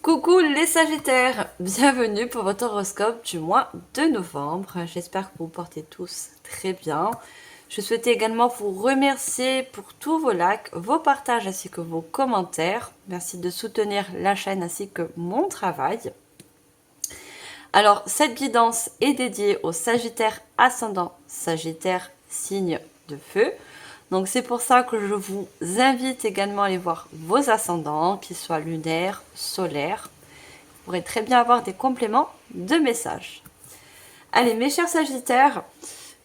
Coucou les Sagittaires, bienvenue pour votre horoscope du mois de novembre. J'espère que vous vous portez tous très bien. Je souhaitais également vous remercier pour tous vos likes, vos partages ainsi que vos commentaires. Merci de soutenir la chaîne ainsi que mon travail. Alors, cette guidance est dédiée aux Sagittaires ascendant Sagittaire, signe de feu. Donc c'est pour ça que je vous invite également à aller voir vos ascendants, qu'ils soient lunaires, solaires. Vous pourrez très bien avoir des compléments de messages. Allez, mes chers Sagittaires,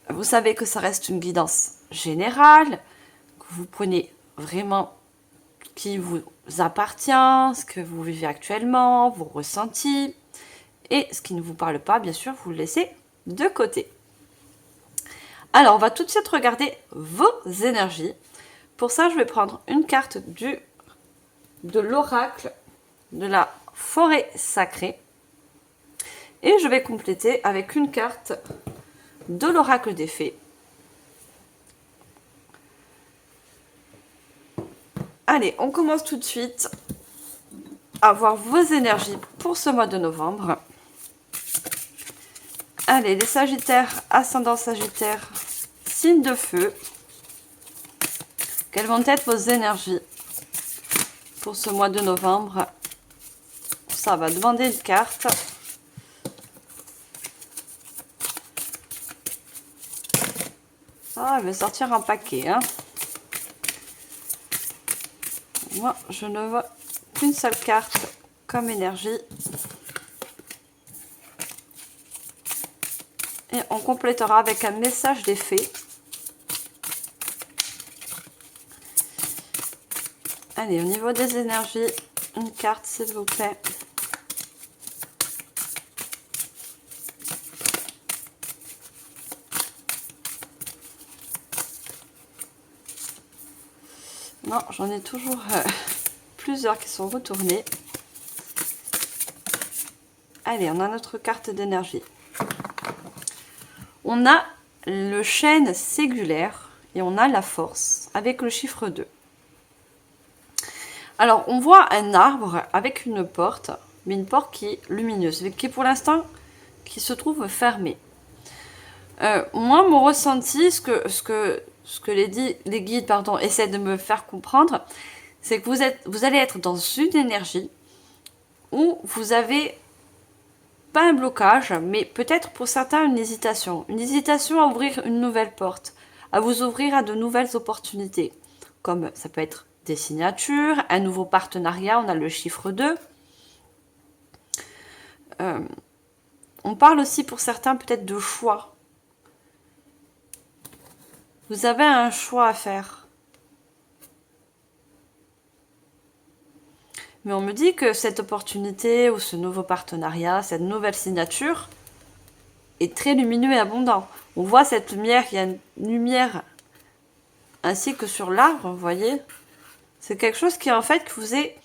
vous savez que ça reste une guidance générale, que vous prenez vraiment ce qui vous appartient, ce que vous vivez actuellement, vos ressentis, et ce qui ne vous parle pas, bien sûr, vous le laissez de côté. Alors, on va tout de suite regarder vos énergies. Pour ça, je vais prendre une carte de l'oracle de la forêt sacrée. Et je vais compléter avec une carte de l'oracle des fées. Allez, on commence tout de suite à voir vos énergies pour ce mois de novembre. Allez, les Sagittaires, ascendant Sagittaire, signe de feu. Quelles vont être vos énergies pour ce mois de novembre? Ça va demander une carte. Ah, je vais sortir un paquet. Hein. Moi, je ne vois qu'une seule carte comme énergie. Et on complétera avec un message des fées. Allez, au niveau des énergies, une carte s'il vous plaît. Non, j'en ai toujours plusieurs qui sont retournés. Allez, on a notre carte d'énergie. On a le chêne ségulaire et on a la force avec le chiffre 2. Alors, on voit un arbre avec une porte, mais une porte qui est lumineuse, mais qui pour l'instant, qui se trouve fermée. Moi, mon ressenti, ce que les guides essaient de me faire comprendre, c'est que vous allez être dans une énergie où vous avez pas un blocage, mais peut-être pour certains une hésitation à ouvrir une nouvelle porte, à vous ouvrir à de nouvelles opportunités, comme ça peut être des signatures, un nouveau partenariat, on a le chiffre 2. On parle aussi pour certains peut-être de choix. Vous avez un choix à faire. Mais on me dit que cette opportunité ou ce nouveau partenariat, cette nouvelle signature est très lumineux et abondant. On voit cette lumière, il y a une lumière ainsi que sur l'arbre, vous voyez. C'est quelque chose qui en fait que vous est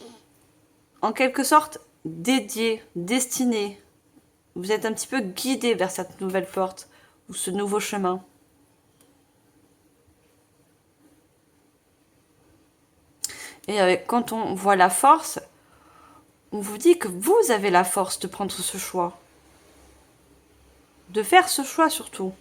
en quelque sorte dédié, destiné. Vous êtes un petit peu guidé vers cette nouvelle porte ou ce nouveau chemin. Et quand on voit la force, on vous dit que vous avez la force de prendre ce choix. De faire ce choix surtout.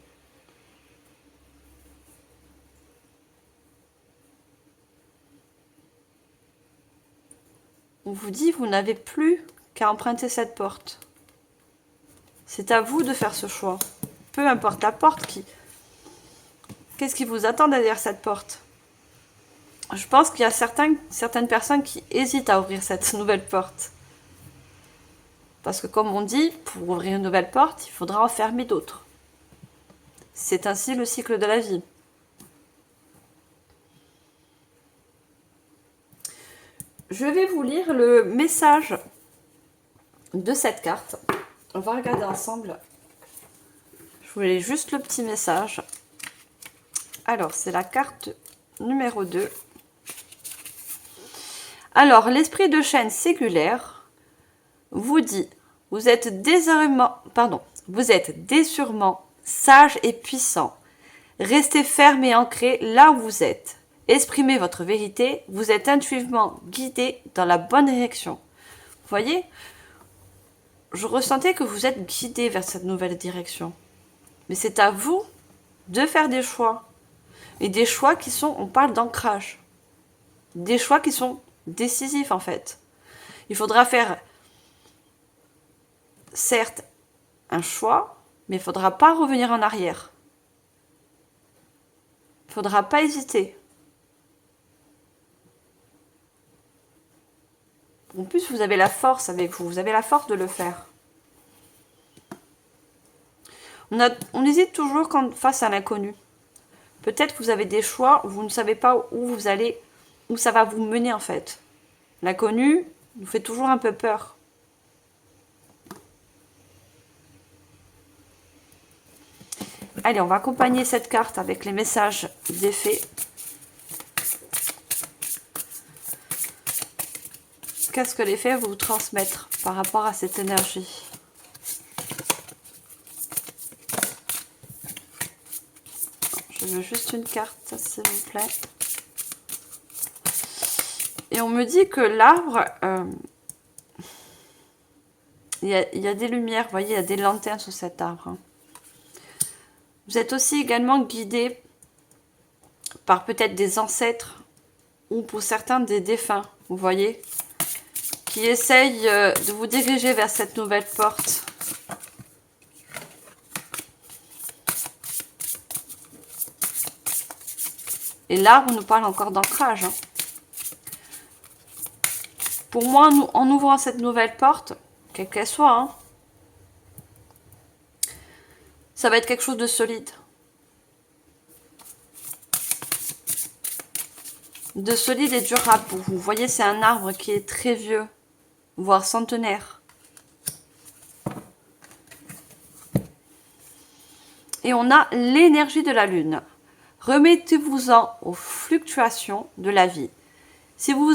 On vous dit vous n'avez plus qu'à emprunter cette porte. C'est à vous de faire ce choix. Peu importe la porte Qu'est-ce qui vous attend derrière cette porte? Je pense qu'il y a certaines personnes qui hésitent à ouvrir cette nouvelle porte. Parce que comme on dit, pour ouvrir une nouvelle porte, il faudra en fermer d'autres. C'est ainsi le cycle de la vie. Je vais vous lire le message de cette carte. On va regarder ensemble. Je voulais juste le petit message. Alors, c'est la carte numéro 2. Alors, l'esprit de chêne ségulaire vous dit, vous êtes désurement sage et puissant. Restez ferme et ancré là où vous êtes. Exprimez votre vérité, vous êtes intuitivement guidé dans la bonne direction. voyez, je ressentais que vous êtes guidé vers cette nouvelle direction. Mais c'est à vous de faire des choix. Et des choix qui sont, on parle d'ancrage. Des choix qui sont décisifs en fait. Il faudra faire, certes, un choix, mais il ne faudra pas revenir en arrière. Il ne faudra pas hésiter. En plus, vous avez la force avec vous. Vous avez la force de le faire. On hésite toujours quand face à l'inconnu. Peut-être que vous avez des choix où vous ne savez pas où vous allez, où ça va vous mener en fait. L'inconnu nous fait toujours un peu peur. Allez, on va accompagner cette carte avec les messages d'effet. Qu'est-ce que l'effet va vous transmettre par rapport à cette énergie? Je veux juste une carte, s'il vous plaît. Et on me dit que l'arbre, il y a des lumières, vous voyez, il y a des lanternes sur cet arbre. Vous êtes aussi également guidé par peut-être des ancêtres ou pour certains des défunts, vous voyez, qui essayent de vous diriger vers cette nouvelle porte. Et l'arbre nous parle encore d'ancrage. Hein. Pour moi, en ouvrant cette nouvelle porte, quelle qu'elle soit, hein, ça va être quelque chose de solide. De solide et durable pour vous. Vous voyez, c'est un arbre qui est très vieux, voire centenaire. Et on a l'énergie de la lune. Remettez-vous-en aux fluctuations de la vie. Si vous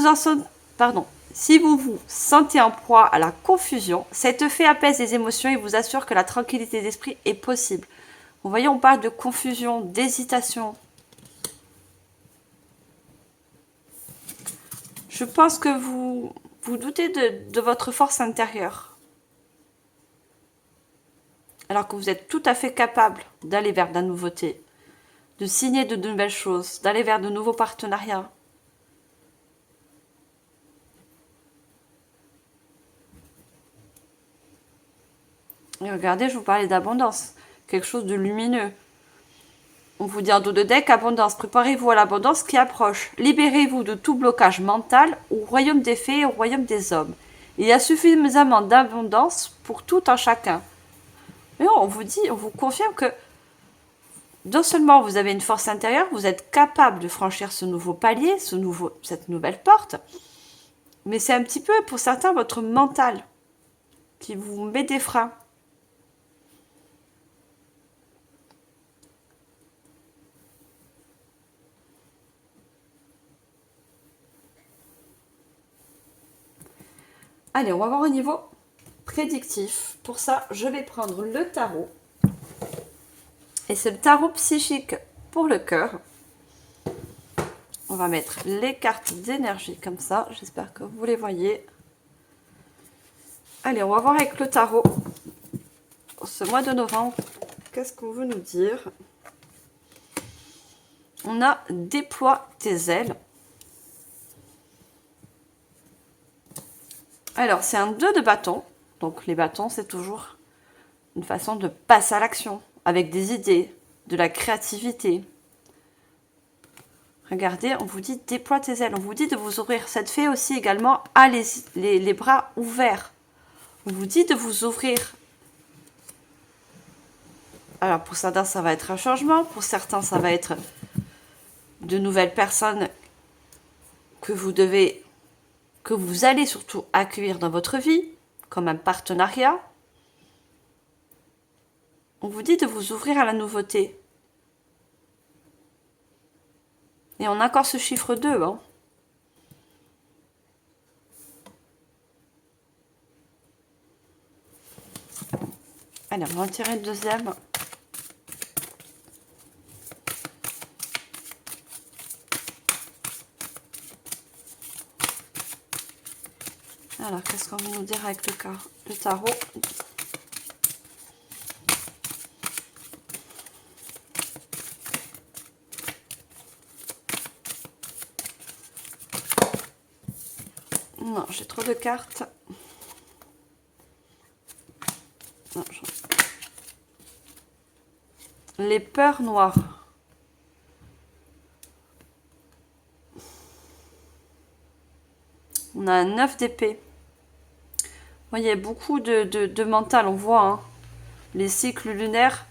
vous sentez en proie à la confusion, cet fait apaise les émotions et vous assure que la tranquillité d'esprit est possible. Vous voyez, on parle de confusion, d'hésitation. Je pense que vous doutez de votre force intérieure. Alors que vous êtes tout à fait capable d'aller vers de la nouveauté, de signer de nouvelles choses, d'aller vers de nouveaux partenariats. Et regardez, je vous parlais d'abondance, quelque chose de lumineux. On vous dit en dos de deck, abondance, préparez-vous à l'abondance qui approche. Libérez-vous de tout blocage mental au royaume des fées et au royaume des hommes. Il y a suffisamment d'abondance pour tout un chacun. Mais on vous dit, on vous confirme que non seulement vous avez une force intérieure, vous êtes capable de franchir ce nouveau palier, cette nouvelle porte, mais c'est un petit peu pour certains votre mental qui vous met des freins. Allez, on va voir au niveau prédictif. Pour ça, je vais prendre le tarot. Et c'est le tarot psychique pour le cœur. On va mettre les cartes d'énergie comme ça. J'espère que vous les voyez. Allez, on va voir avec le tarot. Ce mois de novembre, qu'est-ce qu'on veut nous dire? On a déploie tes ailes. Alors, c'est un 2 de bâton. Donc, les bâtons, c'est toujours une façon de passer à l'action, avec des idées, de la créativité. Regardez, on vous dit déploie tes ailes. On vous dit de vous ouvrir. Cette fée aussi également a les bras ouverts. On vous dit de vous ouvrir. Alors, pour certains, ça va être un changement. Pour certains, ça va être de nouvelles personnes que vous allez surtout accueillir dans votre vie, comme un partenariat. On vous dit de vous ouvrir à la nouveauté. Et on a encore ce chiffre 2. Hein. Allez, on va en tirer le deuxième. Alors, qu'est-ce qu'on va nous dire avec le tarot? Non, j'ai trop de cartes. Non, les peurs noires. On a un 9 d'épée. Il y a beaucoup de mental, on voit. Hein. Les cycles lunaires.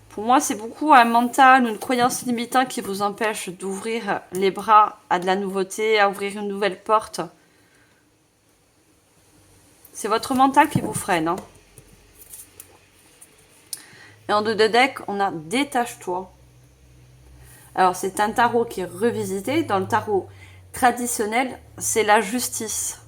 Pour moi, c'est beaucoup un mental ou une croyance limitante qui vous empêche d'ouvrir les bras à de la nouveauté, à ouvrir une nouvelle porte. C'est votre mental qui vous freine. Hein. Et en dos de deck, on a détache-toi. Alors, c'est un tarot qui est revisité. Dans le tarot traditionnel, c'est la justice.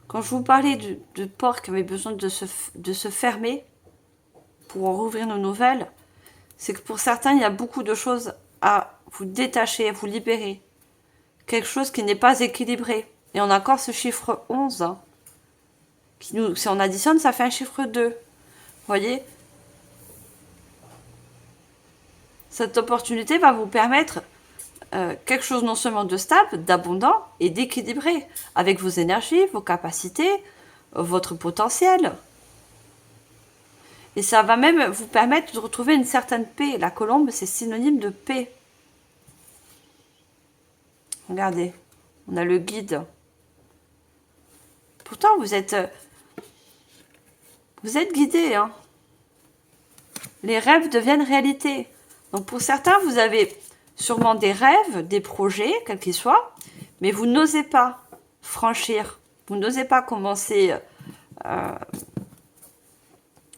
Quand je vous parlais de porte qui avait besoin de se fermer pour en rouvrir nos nouvelles, c'est que pour certains, il y a beaucoup de choses à vous détacher, à vous libérer. Quelque chose qui n'est pas équilibré. Et on a encore ce chiffre 11. Hein, qui nous, si on additionne, ça fait un chiffre 2. Vous voyez? Cette opportunité va vous permettre quelque chose non seulement de stable, d'abondant et d'équilibré, avec vos énergies, vos capacités, votre potentiel. Et ça va même vous permettre de retrouver une certaine paix. La colombe, c'est synonyme de paix. Regardez, on a le guide. Pourtant, vous êtes guidé. Hein. Les rêves deviennent réalité. Donc pour certains, vous avez sûrement des rêves, des projets, quels qu'ils soient, mais vous n'osez pas franchir, vous n'osez pas commencer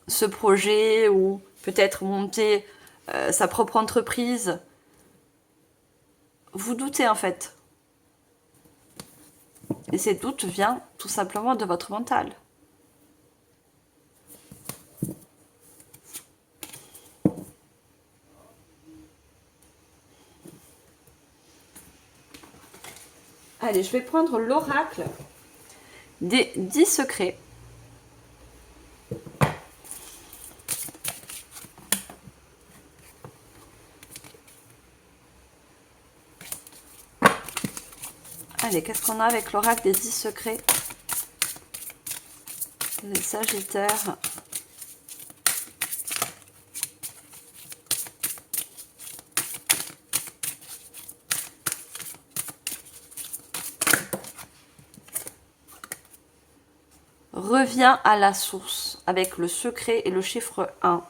ce projet ou peut-être monter sa propre entreprise. Vous doutez en fait. Et ces doutes viennent tout simplement de votre mental. Allez, je vais prendre l'oracle des 10 secrets. Allez, qu'est-ce qu'on a avec l'oracle des 10 secrets? Les Sagittaires. Reviens à la source avec le secret et le chiffre 1.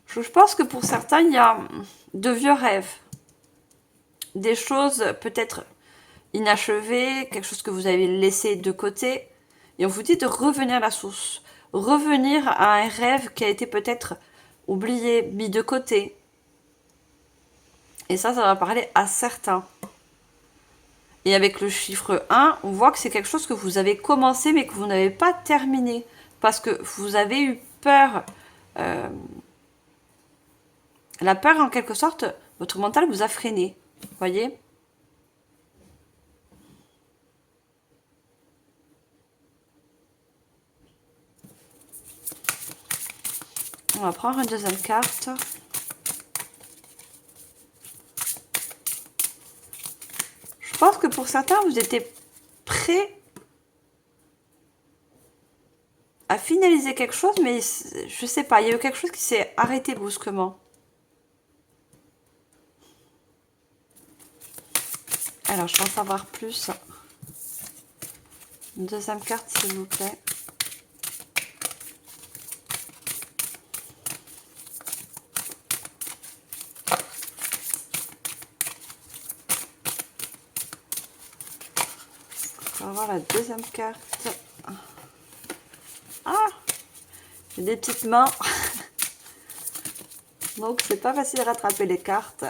Je pense que pour certains, il y a de vieux rêves. Des choses peut-être inachevées, quelque chose que vous avez laissé de côté. Et on vous dit de revenir à la source. Revenir à un rêve qui a été peut-être oublié, mis de côté. Et ça va parler à certains. Et avec le chiffre 1, on voit que c'est quelque chose que vous avez commencé mais que vous n'avez pas terminé. Parce que vous avez eu peur. La peur, en quelque sorte, votre mental vous a freiné. Vous voyez ? On va prendre une deuxième carte. Je pense que pour certains, vous étiez prêts à finaliser quelque chose, mais je sais pas, il y a eu quelque chose qui s'est arrêté brusquement. Alors, je vais en savoir plus. Une deuxième carte, s'il vous plaît. On va voir la deuxième carte. Ah, j'ai des petites mains. Donc, c'est pas facile de rattraper les cartes.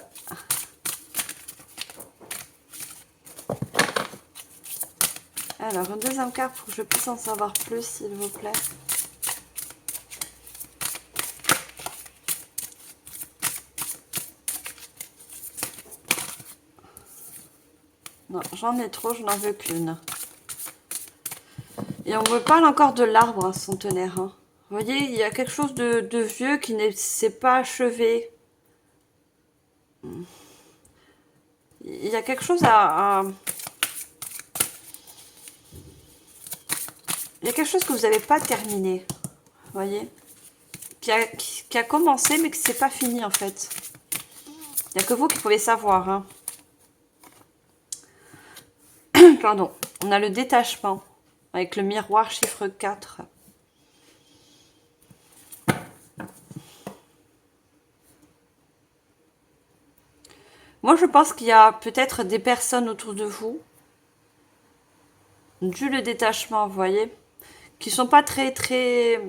Alors, une deuxième carte pour que je puisse en savoir plus, s'il vous plaît. Non, j'en ai trop, je n'en veux qu'une. Et on me parle encore de l'arbre, hein, centenaire. Hein. Vous voyez, il y a quelque chose de vieux qui ne s'est pas achevé. Il y a quelque chose il y a quelque chose que vous n'avez pas terminé. Vous voyez, qui a commencé, mais que c'est pas fini, en fait. Il n'y a que vous qui pouvez savoir. Hein. Pardon. On a le détachement. Avec le miroir chiffre 4. Moi, je pense qu'il y a peut-être des personnes autour de vous, dû le détachement, vous voyez, qui sont pas très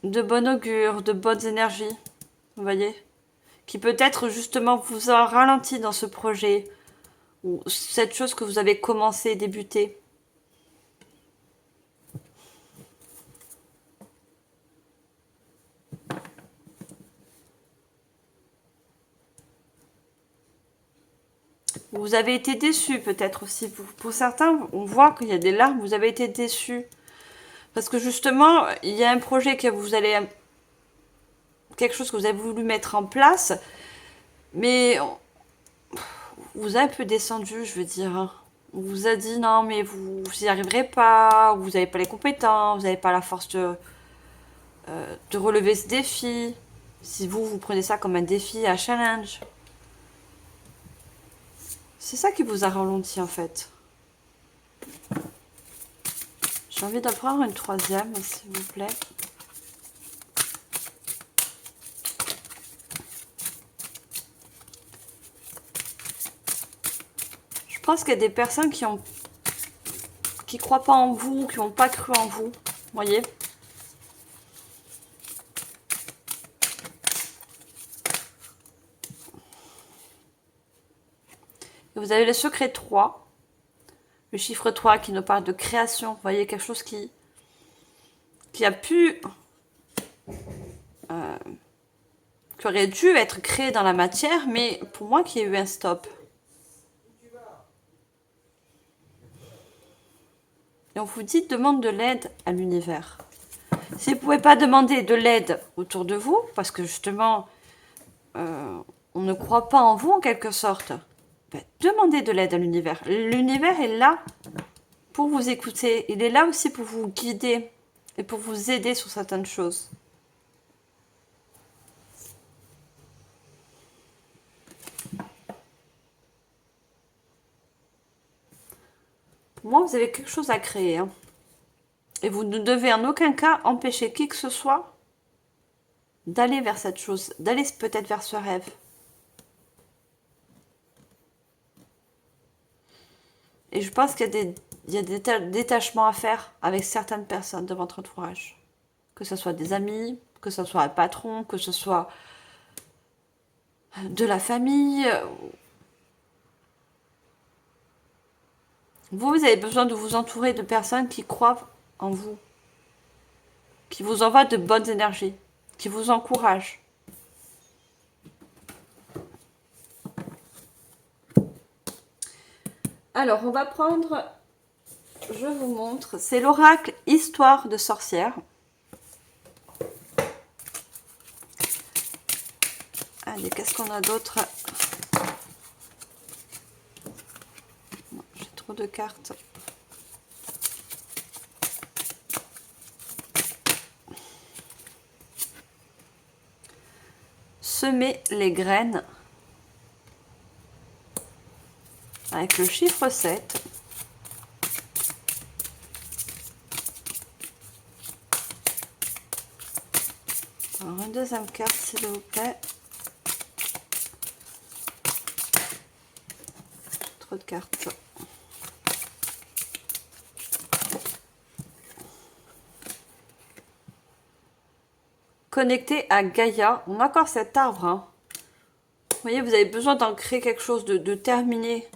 de bon augure, de bonnes énergies, vous voyez, qui peut-être justement vous a ralenti dans ce projet, ou cette chose que vous avez commencé et débuté. Vous avez été déçus peut-être aussi. Pour certains, on voit qu'il y a des larmes, vous avez été déçus. Parce que justement, il y a un projet que vous allez... quelque chose que vous avez voulu mettre en place, mais vous a un peu descendu, je veux dire. Hein. On vous a dit non, mais vous n'y arriverez pas, vous n'avez pas les compétences, vous n'avez pas la force de relever ce défi. Si vous prenez ça comme un défi, un challenge. C'est ça qui vous a ralenti en fait. J'ai envie d'en prendre une troisième, s'il vous plaît. Je pense qu'il y a des personnes qui croient pas en vous, qui n'ont pas cru en vous. Voyez. Et vous avez le secret 3. Le chiffre 3 qui nous parle de création. Vous voyez, quelque chose qui a pu... qui aurait dû être créé dans la matière, mais pour moi, qu'il y a eu un stop. Et on vous dit, demande de l'aide à l'univers. Si vous ne pouvez pas demander de l'aide autour de vous, parce que justement, on ne croit pas en vous en quelque sorte, ben, demandez de l'aide à l'univers. L'univers est là pour vous écouter. Il est là aussi pour vous guider et pour vous aider sur certaines choses. Pour moi, vous avez quelque chose à créer. Hein. Et vous ne devez en aucun cas empêcher qui que ce soit d'aller vers cette chose, d'aller peut-être vers ce rêve. Et je pense qu'il y a des détachements à faire avec certaines personnes de votre entourage. Que ce soit des amis, que ce soit un patron, que ce soit de la famille. Vous avez besoin de vous entourer de personnes qui croient en vous, qui vous envoient de bonnes énergies, qui vous encouragent. Alors, on va prendre, je vous montre, c'est l'oracle Histoire de sorcière. Allez, qu'est-ce qu'on a d'autre? J'ai trop de cartes. Semer les graines. Avec le chiffre 7. Alors, une deuxième carte, s'il vous plaît. Trop de cartes. Connecté à Gaïa. On a encore cet arbre. Hein. Vous voyez, vous avez besoin d'en créer quelque chose, de terminer.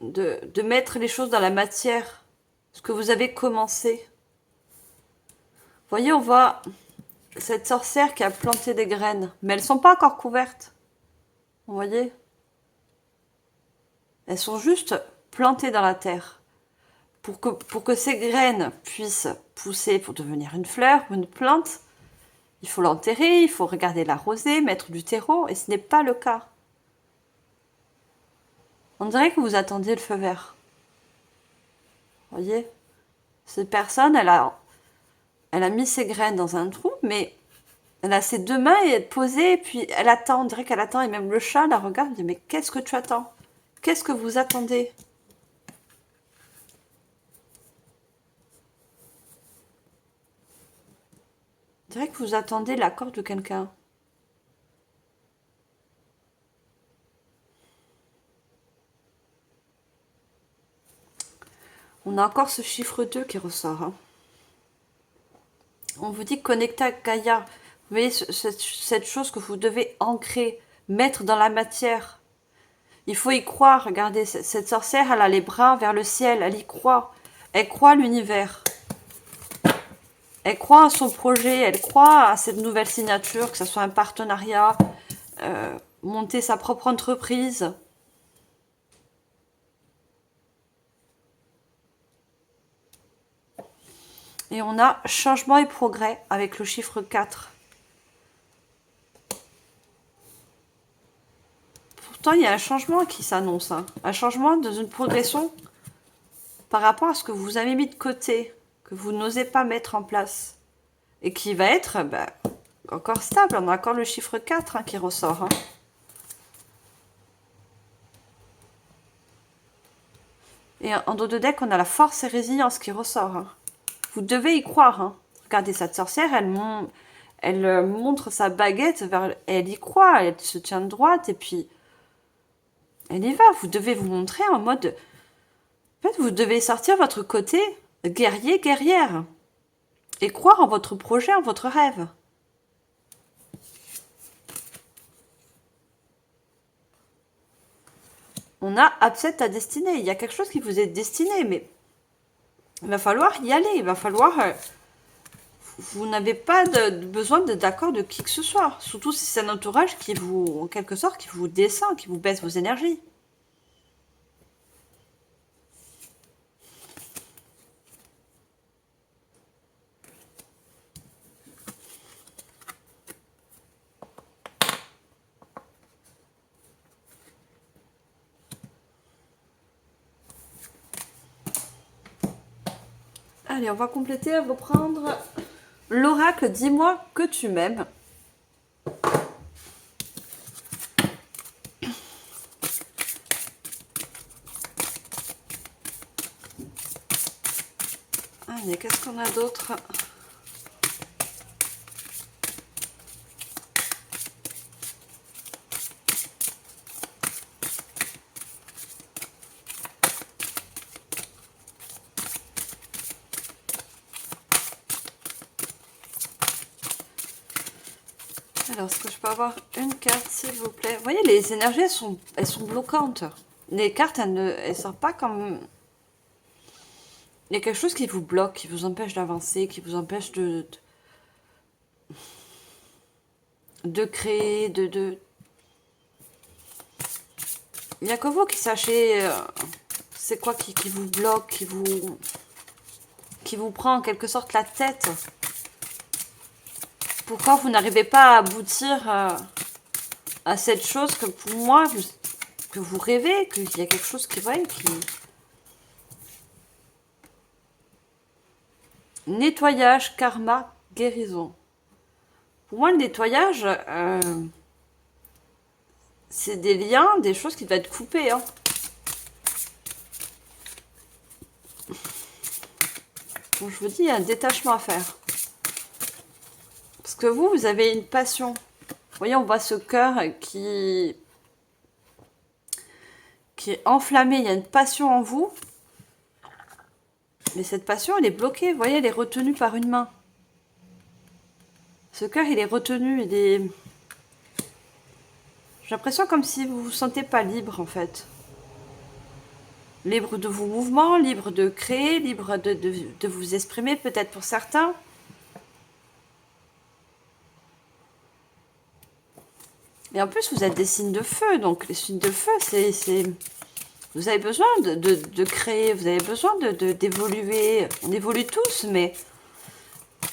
de mettre les choses dans la matière, ce que vous avez commencé. Vous voyez, on voit cette sorcière qui a planté des graines, mais elles sont pas encore couvertes. Vous voyez? Elles sont juste plantées dans la terre. Pour que ces graines puissent pousser pour devenir une fleur ou une plante, il faut l'enterrer, il faut regarder l'arroser, mettre du terreau, et ce n'est pas le cas. On dirait que vous attendiez le feu vert. Vous voyez? Cette personne, elle a mis ses graines dans un trou, mais elle a ses deux mains et elle posée, et puis elle attend, on dirait qu'elle attend, et même le chat la regarde, il dit, mais qu'est-ce que tu attends? Qu'est-ce que vous attendez? On dirait que vous attendez l'accord de quelqu'un. On a encore ce chiffre 2 qui ressort. Hein. On vous dit connecter à Gaïa. Vous voyez cette chose que vous devez ancrer, mettre dans la matière. Il faut y croire. Regardez, cette sorcière, elle a les bras vers le ciel. Elle y croit. Elle croit à l'univers. Elle croit à son projet. Elle croit à cette nouvelle signature, que ce soit un partenariat, monter sa propre entreprise. Et on a changement et progrès avec le chiffre 4. Pourtant, il y a un changement qui s'annonce. Hein. Un changement dans une progression par rapport à ce que vous avez mis de côté, que vous n'osez pas mettre en place. Et qui va être encore stable. On a encore le chiffre 4 hein, qui ressort. Hein. Et en dos de deck, on a la force et résilience qui ressort. Hein. Vous devez y croire. Hein. Regardez cette sorcière, elle montre sa baguette, elle y croit, elle se tient droite et puis elle y va. Vous devez vous montrer en mode... En fait, vous devez sortir votre côté guerrier, guerrière. Et croire en votre projet, en votre rêve. On a upset ta destinée. Il y a quelque chose qui vous est destiné, mais il va falloir y aller. Il va falloir... vous n'avez pas besoin d'accord de qui que ce soit. Surtout si c'est un entourage qui vous, en quelque sorte, qui vous descend, qui vous baisse vos énergies. Allez, on va compléter, on va prendre l'oracle, dis-moi que tu m'aimes. Allez, qu'est-ce qu'on a d'autre? Alors, est-ce que je peux avoir une carte, s'il vous plaît? Vous voyez, les énergies, elles sont bloquantes. Les cartes, elles ne sortent pas comme... Il y a quelque chose qui vous bloque, qui vous empêche d'avancer, qui vous empêche de créer, Il n'y a que vous qui sachez c'est quoi qui vous bloque, qui vous prend en quelque sorte la tête. Pourquoi vous n'arrivez pas à aboutir à cette chose que pour moi, que vous rêvez, qu'il y a quelque chose qui va qui... Nettoyage, karma, guérison. Pour moi, le nettoyage, c'est des liens, des choses qui doivent être coupées. Hein. Donc, je vous dis, il y a un détachement à faire. Parce que vous avez une passion. Vous voyez, on voit ce cœur qui est enflammé. Il y a une passion en vous. Mais cette passion, elle est bloquée. Vous voyez, elle est retenue par une main. Ce cœur, il est retenu. J'ai l'impression comme si vous vous sentez pas libre, en fait. Libre de vos mouvements, libre de créer, libre de vous exprimer peut-être pour certains. Et en plus, vous êtes des signes de feu. Donc, les signes de feu, vous avez besoin de créer, vous avez besoin d'évoluer. On évolue tous, mais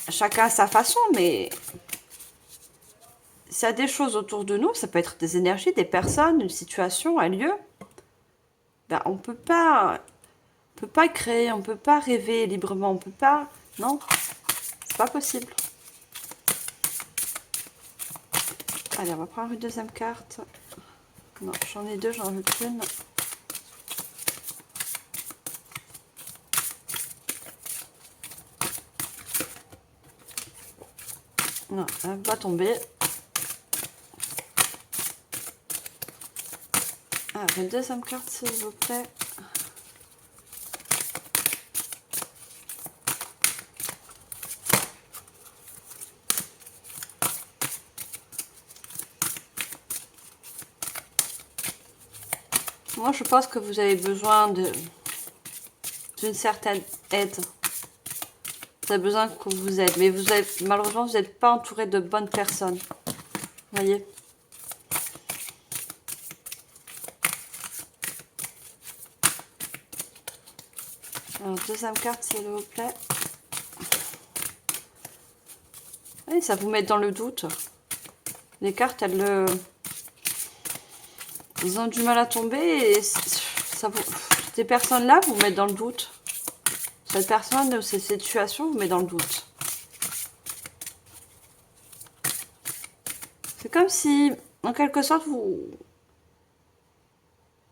chacun à sa façon. Mais s'il y a des choses autour de nous, ça peut être des énergies, des personnes, une situation, un lieu. Ben, on peut pas créer, on peut pas rêver librement, on peut pas. Non, c'est pas possible. Allez, on va prendre une deuxième carte. Non, j'en ai deux, j'en veux qu'une. Non, elle va tomber. Ah, une deuxième carte, s'il vous plaît. Moi, je pense que vous avez besoin d'une certaine aide. Vous avez besoin qu'on vous aide. Mais malheureusement, vous n'êtes pas entouré de bonnes personnes. Voyez? Alors, deuxième carte, s'il vous plaît. Et ça vous met dans le doute. Les cartes, elles ils ont du mal à tomber et ces personnes-là vous mettent dans le doute. Cette personne, cette situation vous met dans le doute. C'est comme si, en quelque sorte, vous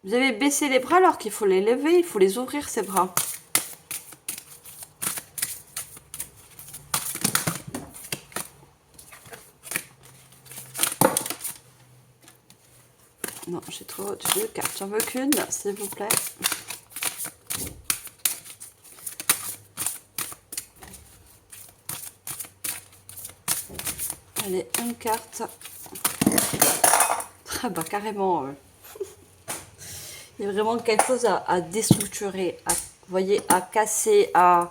avez baissé les bras alors qu'il faut les lever, il faut les ouvrir, ces bras. Non, j'ai trop de cartes. J'en veux qu'une, s'il vous plaît. Allez, une carte. Ah bah carrément. Il y a vraiment quelque chose à déstructurer, vous voyez, à casser, à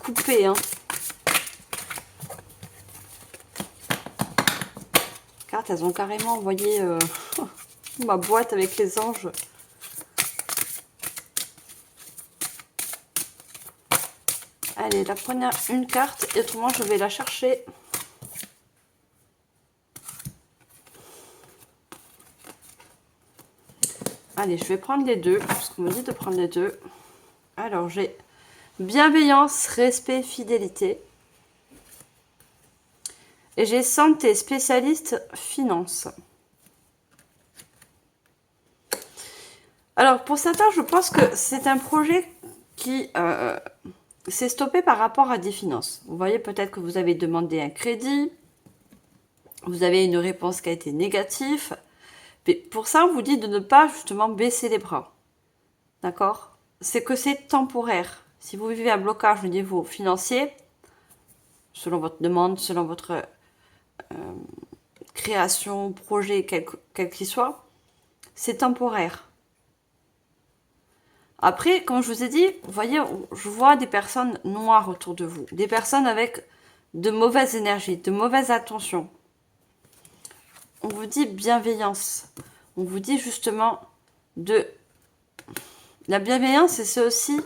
couper. Hein. Cartes, elles ont carrément envoyé ma boîte avec les anges. Allez, la première, une carte, et autrement, je vais la chercher. Allez, je vais prendre les deux, parce qu'on me dit de prendre les deux. Alors, j'ai bienveillance, respect, fidélité. Et j'ai santé, spécialiste, finance. Alors, pour certains, je pense que c'est un projet qui s'est stoppé par rapport à des finances. Vous voyez, peut-être que vous avez demandé un crédit, vous avez une réponse qui a été négative. Mais pour ça, on vous dit de ne pas justement baisser les bras. D'accord? C'est que c'est temporaire. Si vous vivez un blocage au niveau financier, selon votre demande, selon votre création, projet, quel qu'il soit, c'est temporaire. Après, comme je vous ai dit, vous voyez, je vois des personnes noires autour de vous, des personnes avec de mauvaises énergies, de mauvaises intentions. On vous dit bienveillance. On vous dit justement de... La bienveillance, c'est aussi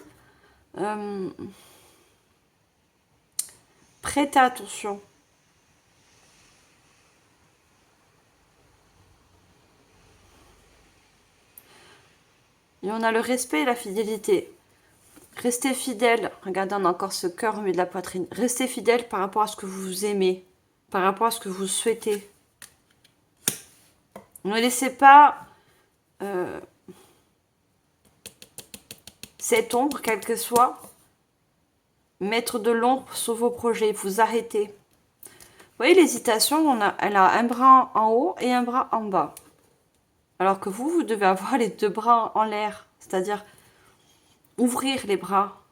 prêter attention. Et on a le respect et la fidélité. Restez fidèle. Regardez, on a encore ce cœur au milieu de la poitrine. Restez fidèle par rapport à ce que vous aimez, par rapport à ce que vous souhaitez. Ne laissez pas cette ombre, quelle que soit, mettre de l'ombre sur vos projets. Vous arrêtez. Vous voyez, l'hésitation, elle a un bras en haut et un bras en bas. Alors que vous devez avoir les deux bras en l'air. C'est-à-dire ouvrir les bras.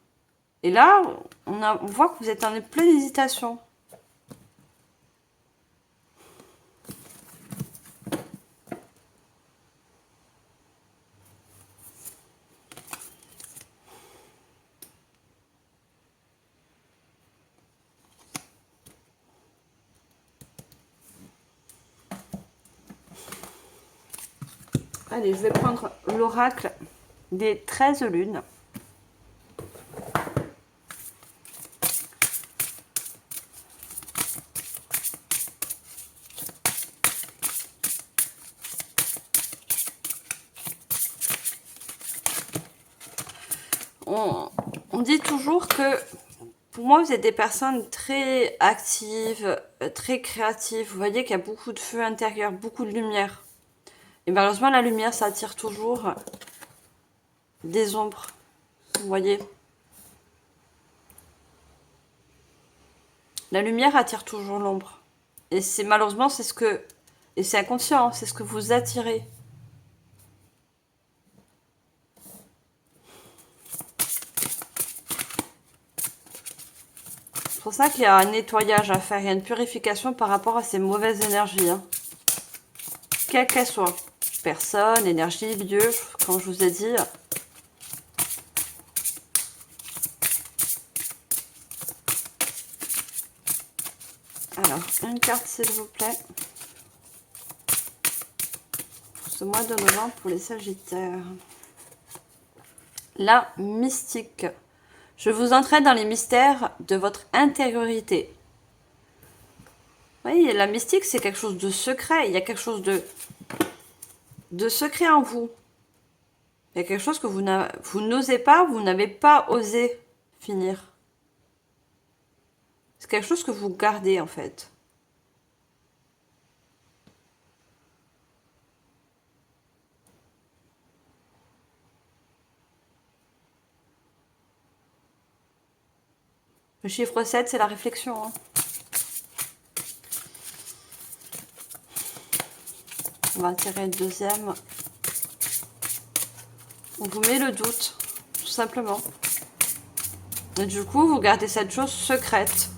Et là, on voit que vous êtes en pleine hésitation. Allez, je vais prendre l'oracle des 13 lunes. On dit toujours que pour moi, vous êtes des personnes très actives, très créatives. Vous voyez qu'il y a beaucoup de feu intérieur, beaucoup de lumière. Et malheureusement, la lumière, ça attire toujours des ombres. Vous voyez? La lumière attire toujours l'ombre. Et c'est malheureusement, c'est ce que... Et c'est inconscient, hein, c'est ce que vous attirez. C'est pour ça qu'il y a un nettoyage à faire, il y a une purification par rapport à ces mauvaises énergies. Hein. Quelles qu'elles soient. Personne, énergie, lieu, comme je vous ai dit. Alors, une carte s'il vous plaît. Pour ce mois de novembre pour les Sagittaires. La mystique. Je vous entraîne dans les mystères de votre intériorité. Oui, la mystique, c'est quelque chose de secret. Il y a quelque chose de secret en vous. Il y a quelque chose que vous n'osez pas, vous n'avez pas osé finir. C'est quelque chose que vous gardez en fait. Le chiffre 7, c'est la réflexion. Hein. On va tirer le deuxième. On vous met le doute, tout simplement. Et du coup, vous gardez cette chose secrète.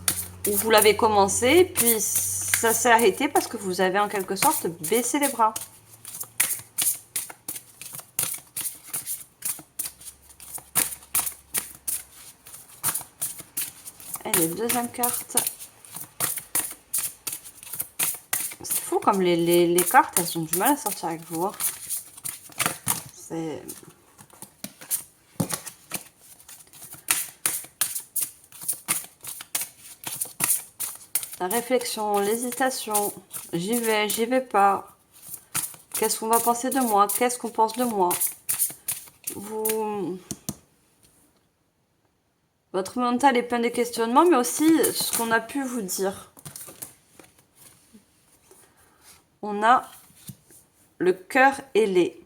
Ou vous l'avez commencé, puis ça s'est arrêté parce que vous avez en quelque sorte baissé les bras. Allez, deuxième carte. C'est fou comme les cartes, elles ont du mal à sortir avec vous. Hein. C'est... La réflexion, l'hésitation, j'y vais pas. Qu'est-ce qu'on va penser de moi? Qu'est-ce qu'on pense de moi? Votre mental est plein de questionnements, mais aussi ce qu'on a pu vous dire. On a le cœur ailé.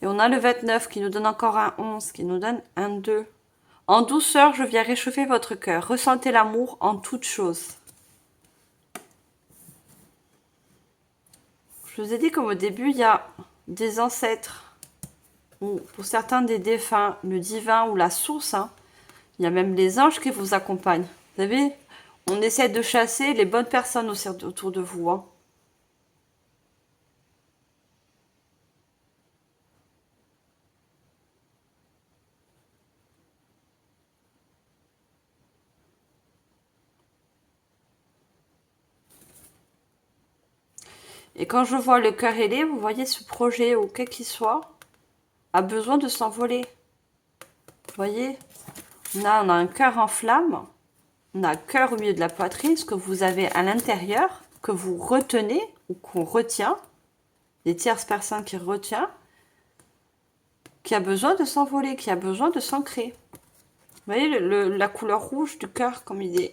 Et on a le 29 qui nous donne encore un 11, qui nous donne un 2. En douceur, je viens réchauffer votre cœur. Ressentez l'amour en toutes choses. Je vous ai dit qu'au début, il y a des ancêtres, ou pour certains des défunts, le divin ou la source. Hein. Il y a même les anges qui vous accompagnent. Vous savez, on essaie de chasser les bonnes personnes autour de vous. Hein. Et quand je vois le cœur ailé, vous voyez ce projet, ou quel qu'il soit, a besoin de s'envoler. Vous voyez, on a un cœur en flamme, on a un cœur au milieu de la poitrine, ce que vous avez à l'intérieur, que vous retenez ou qu'on retient, des tierces personnes qui retient, qui a besoin de s'envoler, qui a besoin de s'ancrer. Vous voyez la couleur rouge du cœur comme il est.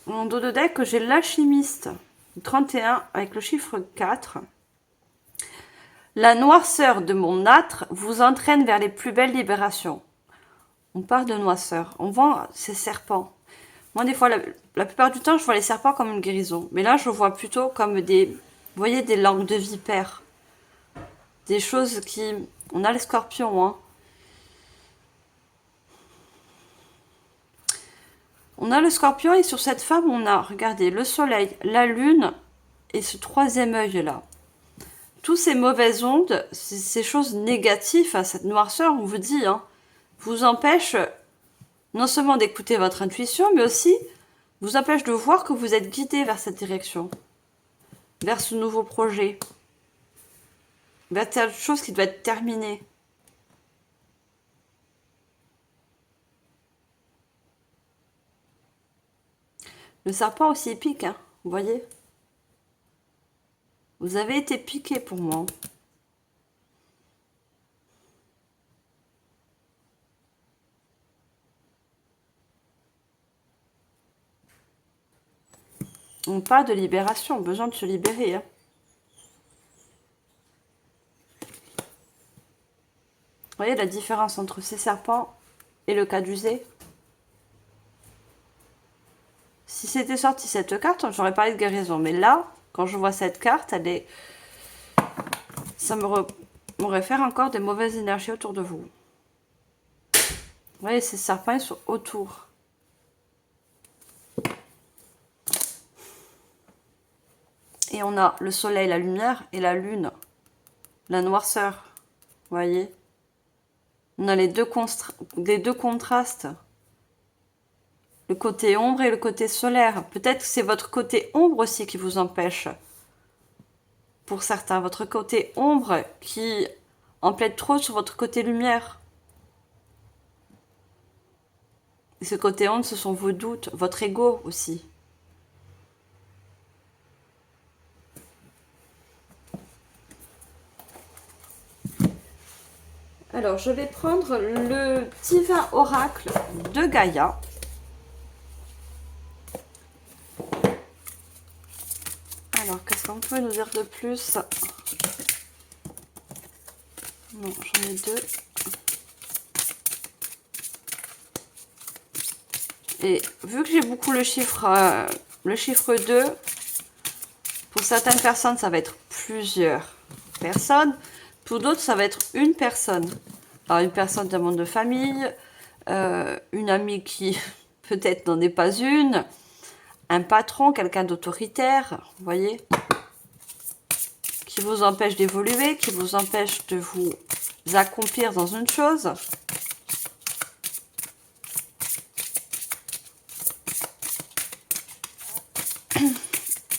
Mon dos de deck, j'ai l'alchimiste 31 avec le chiffre 4. La noirceur de mon âtre vous entraîne vers les plus belles libérations. On parle de noirceur. On voit ces serpents. Moi, des fois, la plupart du temps, je vois les serpents comme une guérison. Mais là, je vois plutôt comme des... Vous voyez, des langues de vipère. Des choses qui... On a les scorpions, hein. On a le scorpion et sur cette femme, on a, regardez, le soleil, la lune et ce troisième œil là. Tous ces mauvaises ondes, ces choses négatives, hein, cette noirceur, on vous dit, hein, vous empêche non seulement d'écouter votre intuition, mais aussi vous empêche de voir que vous êtes guidé vers cette direction, vers ce nouveau projet, vers cette chose qui doit être terminée. Le serpent aussi pique, hein, vous voyez? Vous avez été piqué pour moi. On parle de libération, besoin de se libérer. Hein. Vous voyez la différence entre ces serpents et le caducée? Si c'était sorti cette carte, j'aurais parlé de guérison. Mais là, quand je vois cette carte, elle est... ça me réfère encore des mauvaises énergies autour de vous. Vous voyez, ces serpents, ils sont autour. Et on a le soleil, la lumière, et la lune, la noirceur. Vous voyez? On a les deux contrastes. Le côté ombre et le côté solaire. Peut-être que c'est votre côté ombre aussi qui vous empêche. Pour certains, votre côté ombre qui empiète trop sur votre côté lumière. Et ce côté ombre, ce sont vos doutes, votre ego aussi. Alors, je vais prendre le divin oracle de Gaïa. Alors, qu'est-ce qu'on peut nous dire de plus? Non, j'en ai deux. Et vu que j'ai beaucoup le chiffre 2, pour certaines personnes, ça va être plusieurs personnes. Pour d'autres, ça va être une personne. Alors, une personne d'un monde de famille, une amie qui peut-être n'en est pas une, un patron, quelqu'un d'autoritaire, vous voyez, qui vous empêche d'évoluer, qui vous empêche de vous accomplir dans une chose.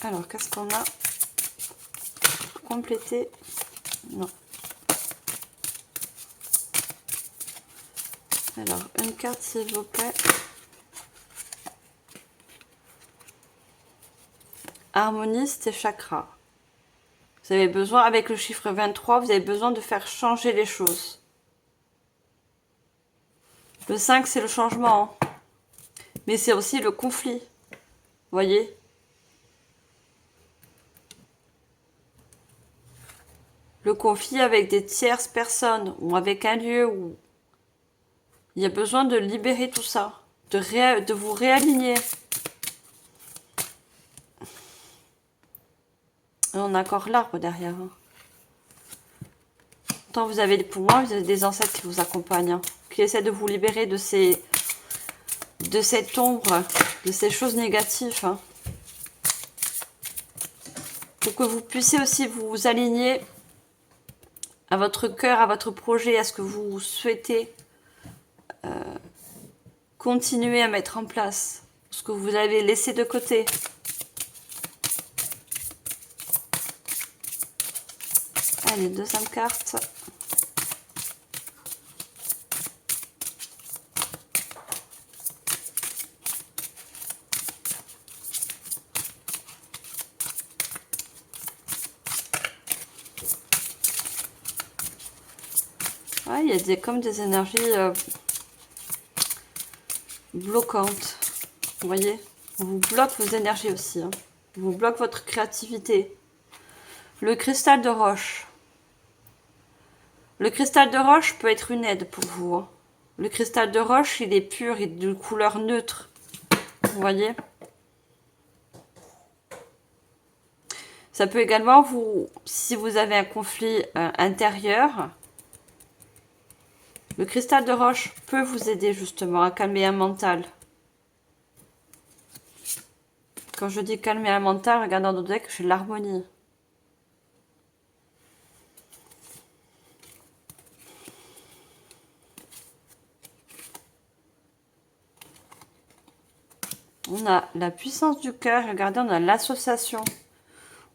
Alors, qu'est-ce qu'on a pour compléter? Non. Alors, une carte, s'il vous plaît. Harmonise tes chakras. Vous avez besoin, avec le chiffre 23, vous avez besoin de faire changer les choses. Le 5, c'est le changement. Mais c'est aussi le conflit. Vous voyez? Le conflit avec des tierces personnes ou avec un lieu où il y a besoin de libérer tout ça, de vous réaligner. Et on a encore l'arbre derrière. Hein. Tant vous avez, pour moi, vous avez des ancêtres qui vous accompagnent, hein, qui essaient de vous libérer de cette ombre, de ces choses négatives. Hein, pour que vous puissiez aussi vous aligner à votre cœur, à votre projet, à ce que vous souhaitez continuer à mettre en place, ce que vous avez laissé de côté. Allez, deuxième carte. Ouais, il y a comme des énergies bloquantes. Vous voyez? On vous bloque vos énergies aussi. Hein. On vous bloque votre créativité. Le cristal de roche. Le cristal de roche peut être une aide pour vous. Hein. Le cristal de roche, il est pur, il est de couleur neutre. Vous voyez? Ça peut également vous, si vous avez un conflit intérieur, le cristal de roche peut vous aider justement à calmer un mental. Quand je dis calme et mental, regarde dans notre deck, j'ai l'harmonie. On a la puissance du cœur, regardez, on a l'association.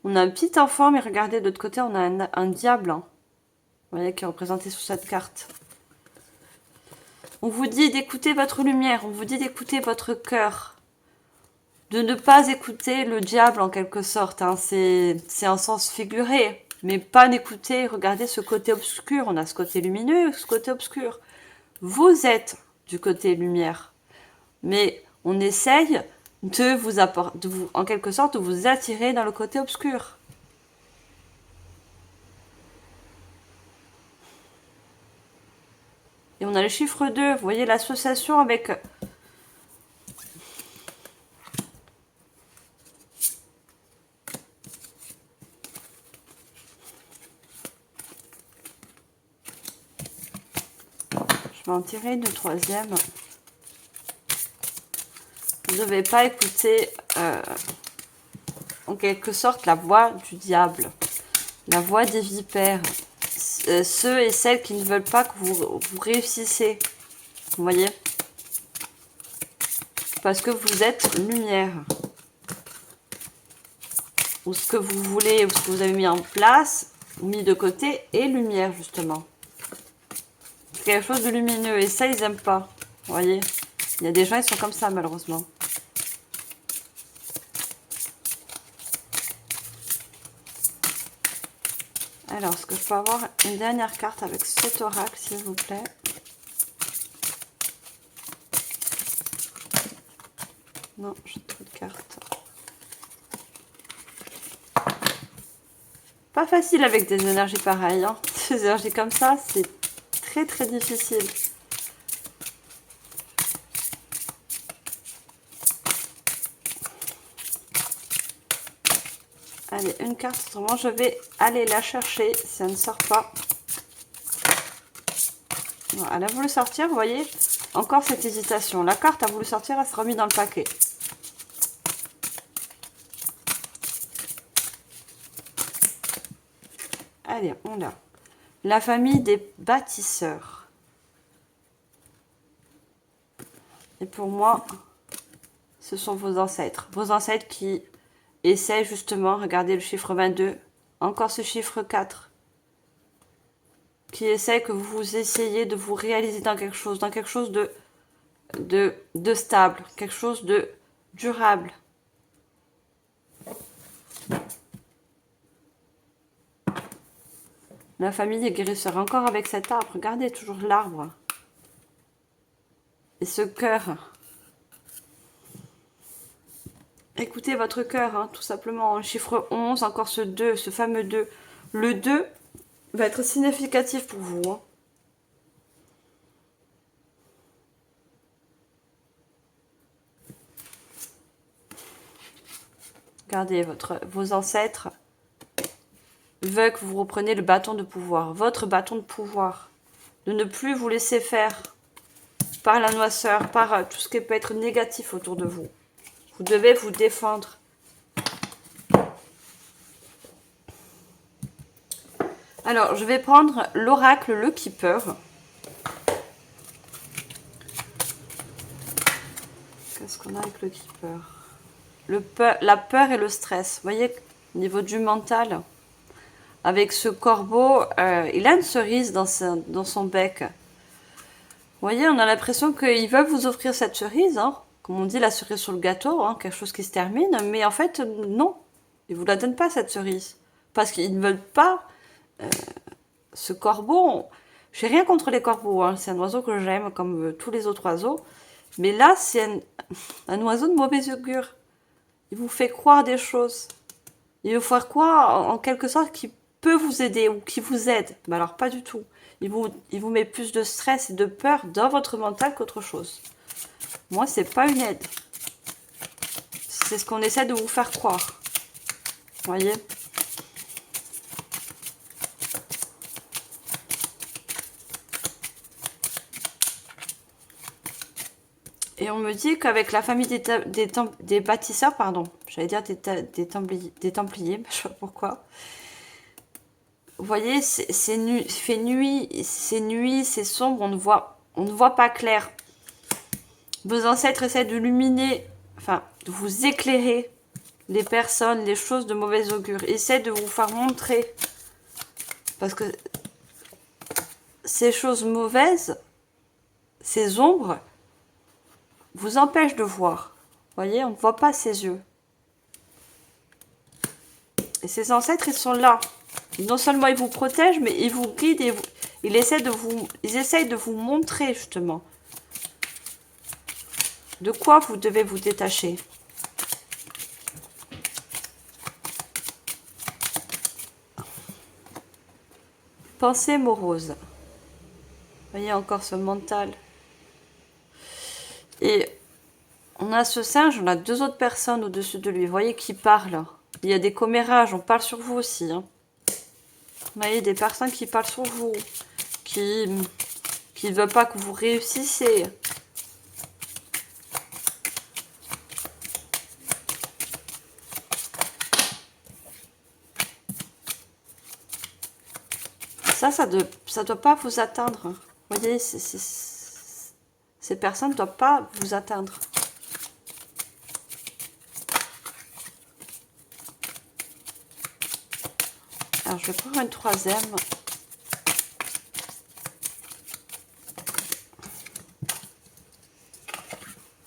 On a un petit enfant, mais regardez, de l'autre côté, on a un diable. Hein. Vous voyez, qui est représenté sur cette carte. On vous dit d'écouter votre lumière, on vous dit d'écouter votre cœur. De ne pas écouter le diable, en quelque sorte. Hein. C'est un sens figuré. Mais pas d'écouter, regardez ce côté obscur. On a ce côté lumineux, ce côté obscur. Vous êtes du côté lumière. Mais on essaye de vous apporter, en quelque sorte, de vous attirer dans le côté obscur. Et on a le chiffre 2, vous voyez l'association avec... Je vais en tirer une troisième. Vous ne devez pas écouter, en quelque sorte, la voix du diable, la voix des vipères, ceux et celles qui ne veulent pas que vous réussissiez, vous voyez, parce que vous êtes lumière, ou ce que vous voulez, ou ce que vous avez mis en place, mis de côté, est lumière, justement. C'est quelque chose de lumineux, et ça, ils n'aiment pas, vous voyez. Il y a des gens, ils sont comme ça, malheureusement. Alors, est-ce que je peux avoir une dernière carte avec cet oracle, s'il vous plaît? Non, j'ai trop de cartes. Pas facile avec des énergies pareilles. Hein. Des énergies comme ça, c'est très très difficile. Allez, une carte, autrement je vais aller la chercher si elle ne sort pas. Voilà, elle a voulu sortir, vous voyez, encore cette hésitation. La carte a voulu sortir, elle sera mise dans le paquet. Allez, on l'a. La famille des bâtisseurs. Et pour moi, ce sont vos ancêtres. Vos ancêtres qui essaient justement, regardez le chiffre 22, encore ce chiffre 4, qui essaie que vous essayiez de vous réaliser dans quelque chose de stable, quelque chose de durable. La famille des guérisseurs, encore avec cet arbre, regardez toujours l'arbre. Et ce cœur. Écoutez votre cœur, hein, tout simplement. Chiffre 11, encore ce 2, ce fameux 2. Le 2 va être significatif pour vous. Hein. Regardez, vos ancêtres veulent que vous repreniez le bâton de pouvoir, votre bâton de pouvoir. De ne plus vous laisser faire par la noirceur, par tout ce qui peut être négatif autour de vous. Vous devez vous défendre. Alors, je vais prendre l'oracle Le Keeper. Qu'est-ce qu'on a avec le Keeper? La peur et le stress. Vous voyez, au niveau du mental, avec ce corbeau, il a une cerise dans son bec. Vous voyez, on a l'impression qu'ils veulent vous offrir cette cerise, hein. Comme on dit, la cerise sur le gâteau, hein, quelque chose qui se termine. Mais en fait, non, ils ne vous la donnent pas, cette cerise. Parce qu'ils ne veulent pas ce corbeau. J'ai rien contre les corbeaux, hein. C'est un oiseau que j'aime, comme tous les autres oiseaux. Mais là, c'est un oiseau de mauvais augure. Il vous fait croire des choses. Il vous fait croire, en quelque sorte, qu'il peut vous aider ou qu'il vous aide. Mais alors, pas du tout. Il vous met plus de stress et de peur dans votre mental qu'autre chose. Moi, c'est pas une aide. C'est ce qu'on essaie de vous faire croire. Vous voyez ? Et on me dit qu'avec la famille des bâtisseurs, pardon, j'allais dire des Templiers, je sais pas pourquoi. Vous voyez, c'est nuit, il fait nuit, c'est sombre, on ne voit pas clair. Vos ancêtres essaient d'illuminer, enfin, de vous éclairer les personnes, les choses de mauvais augure. Essaient de vous faire montrer. Parce que ces choses mauvaises, ces ombres, vous empêchent de voir. Vous voyez, on ne voit pas ses yeux. Et ces ancêtres, ils sont là. Non seulement ils vous protègent, mais ils vous guident et ils essayent de vous montrer justement de quoi vous devez vous détacher. Pensée morose. Vous voyez encore ce mental. Et on a ce singe, on a deux autres personnes au-dessus de lui. Vous voyez qui parlent. Il y a des commérages, on parle sur vous aussi. Hein. Vous voyez des personnes qui parlent sur vous, qui ne veulent pas que vous réussissiez. Ça doit pas vous atteindre. Vous voyez, ces personnes ne doivent pas vous atteindre. Alors, je vais prendre une troisième.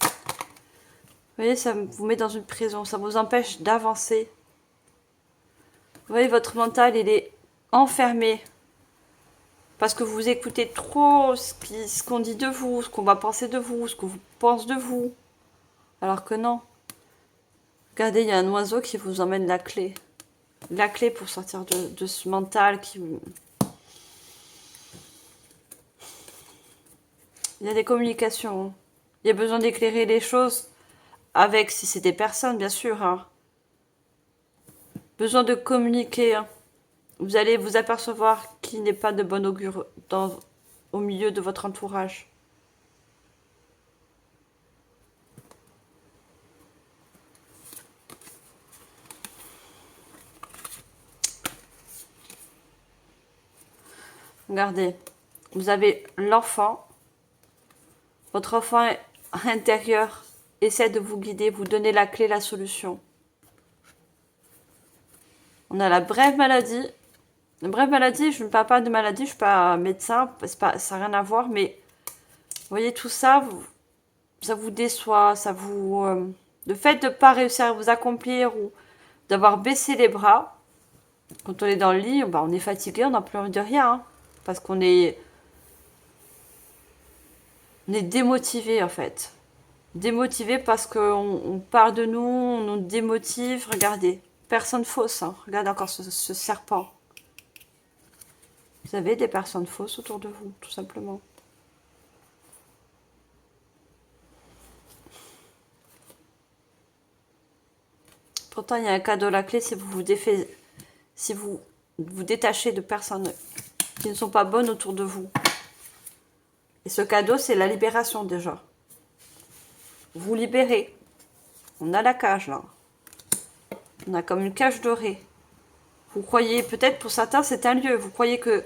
Vous voyez, ça vous met dans une prison, ça vous empêche d'avancer. Vous voyez, votre mental, il est enfermé. Parce que vous écoutez trop ce qu'on dit de vous, ce qu'on va penser de vous, ce qu'on pense de vous. Alors que non. Regardez, il y a un oiseau qui vous emmène la clé. La clé pour sortir de ce mental qui... Il y a des communications. Il y a besoin d'éclairer les choses avec, si c'est des personnes, bien sûr. Hein. Besoin de communiquer. Hein. Vous allez vous apercevoir qu'il n'est pas de bon augure au milieu de votre entourage. Regardez, vous avez l'enfant. Votre enfant intérieur essaie de vous guider, vous donner la clé, la solution. On a la brève maladie. La brève maladie, je ne parle pas de maladie, je ne suis pas médecin, ça n'a rien à voir, mais vous voyez tout ça, ça vous déçoit, ça vous... le fait de ne pas réussir à vous accomplir ou d'avoir baissé les bras, quand on est dans le lit, on est fatigué, on n'a plus envie de rien, hein, parce qu'on est... On est démotivé en fait. Démotivé parce qu'on parle de nous, on nous démotive. Regardez, personne fausse. Hein. Regardez encore ce serpent. Vous avez des personnes fausses autour de vous, tout simplement. Pourtant, il y a un cadeau à la clé si si vous vous détachez de personnes qui ne sont pas bonnes autour de vous. Et ce cadeau, c'est la libération déjà. Vous libérez. On a la cage là. On a comme une cage dorée. Vous croyez, peut-être pour certains, c'est un lieu. Vous croyez que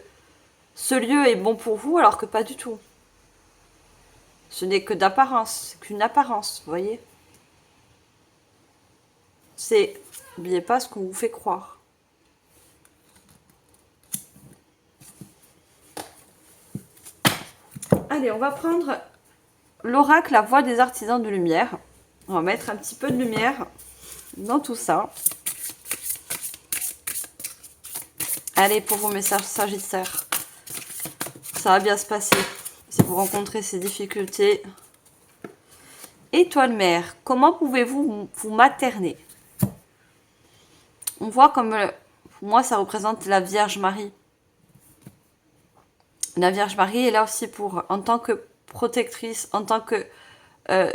ce lieu est bon pour vous alors que pas du tout. Ce n'est que d'apparence. C'est qu'une apparence, vous voyez. C'est, n'oubliez pas ce qu'on vous fait croire. Allez, on va prendre l'oracle, la voix des artisans de lumière. On va mettre un petit peu de lumière dans tout ça. Allez, pour vos messages sagittaires, ça va bien se passer. Si vous rencontrez ces difficultés. Étoile mère, comment pouvez-vous vous materner? On voit comme, pour moi, ça représente la Vierge Marie. La Vierge Marie est là aussi pour, en tant que protectrice, en tant que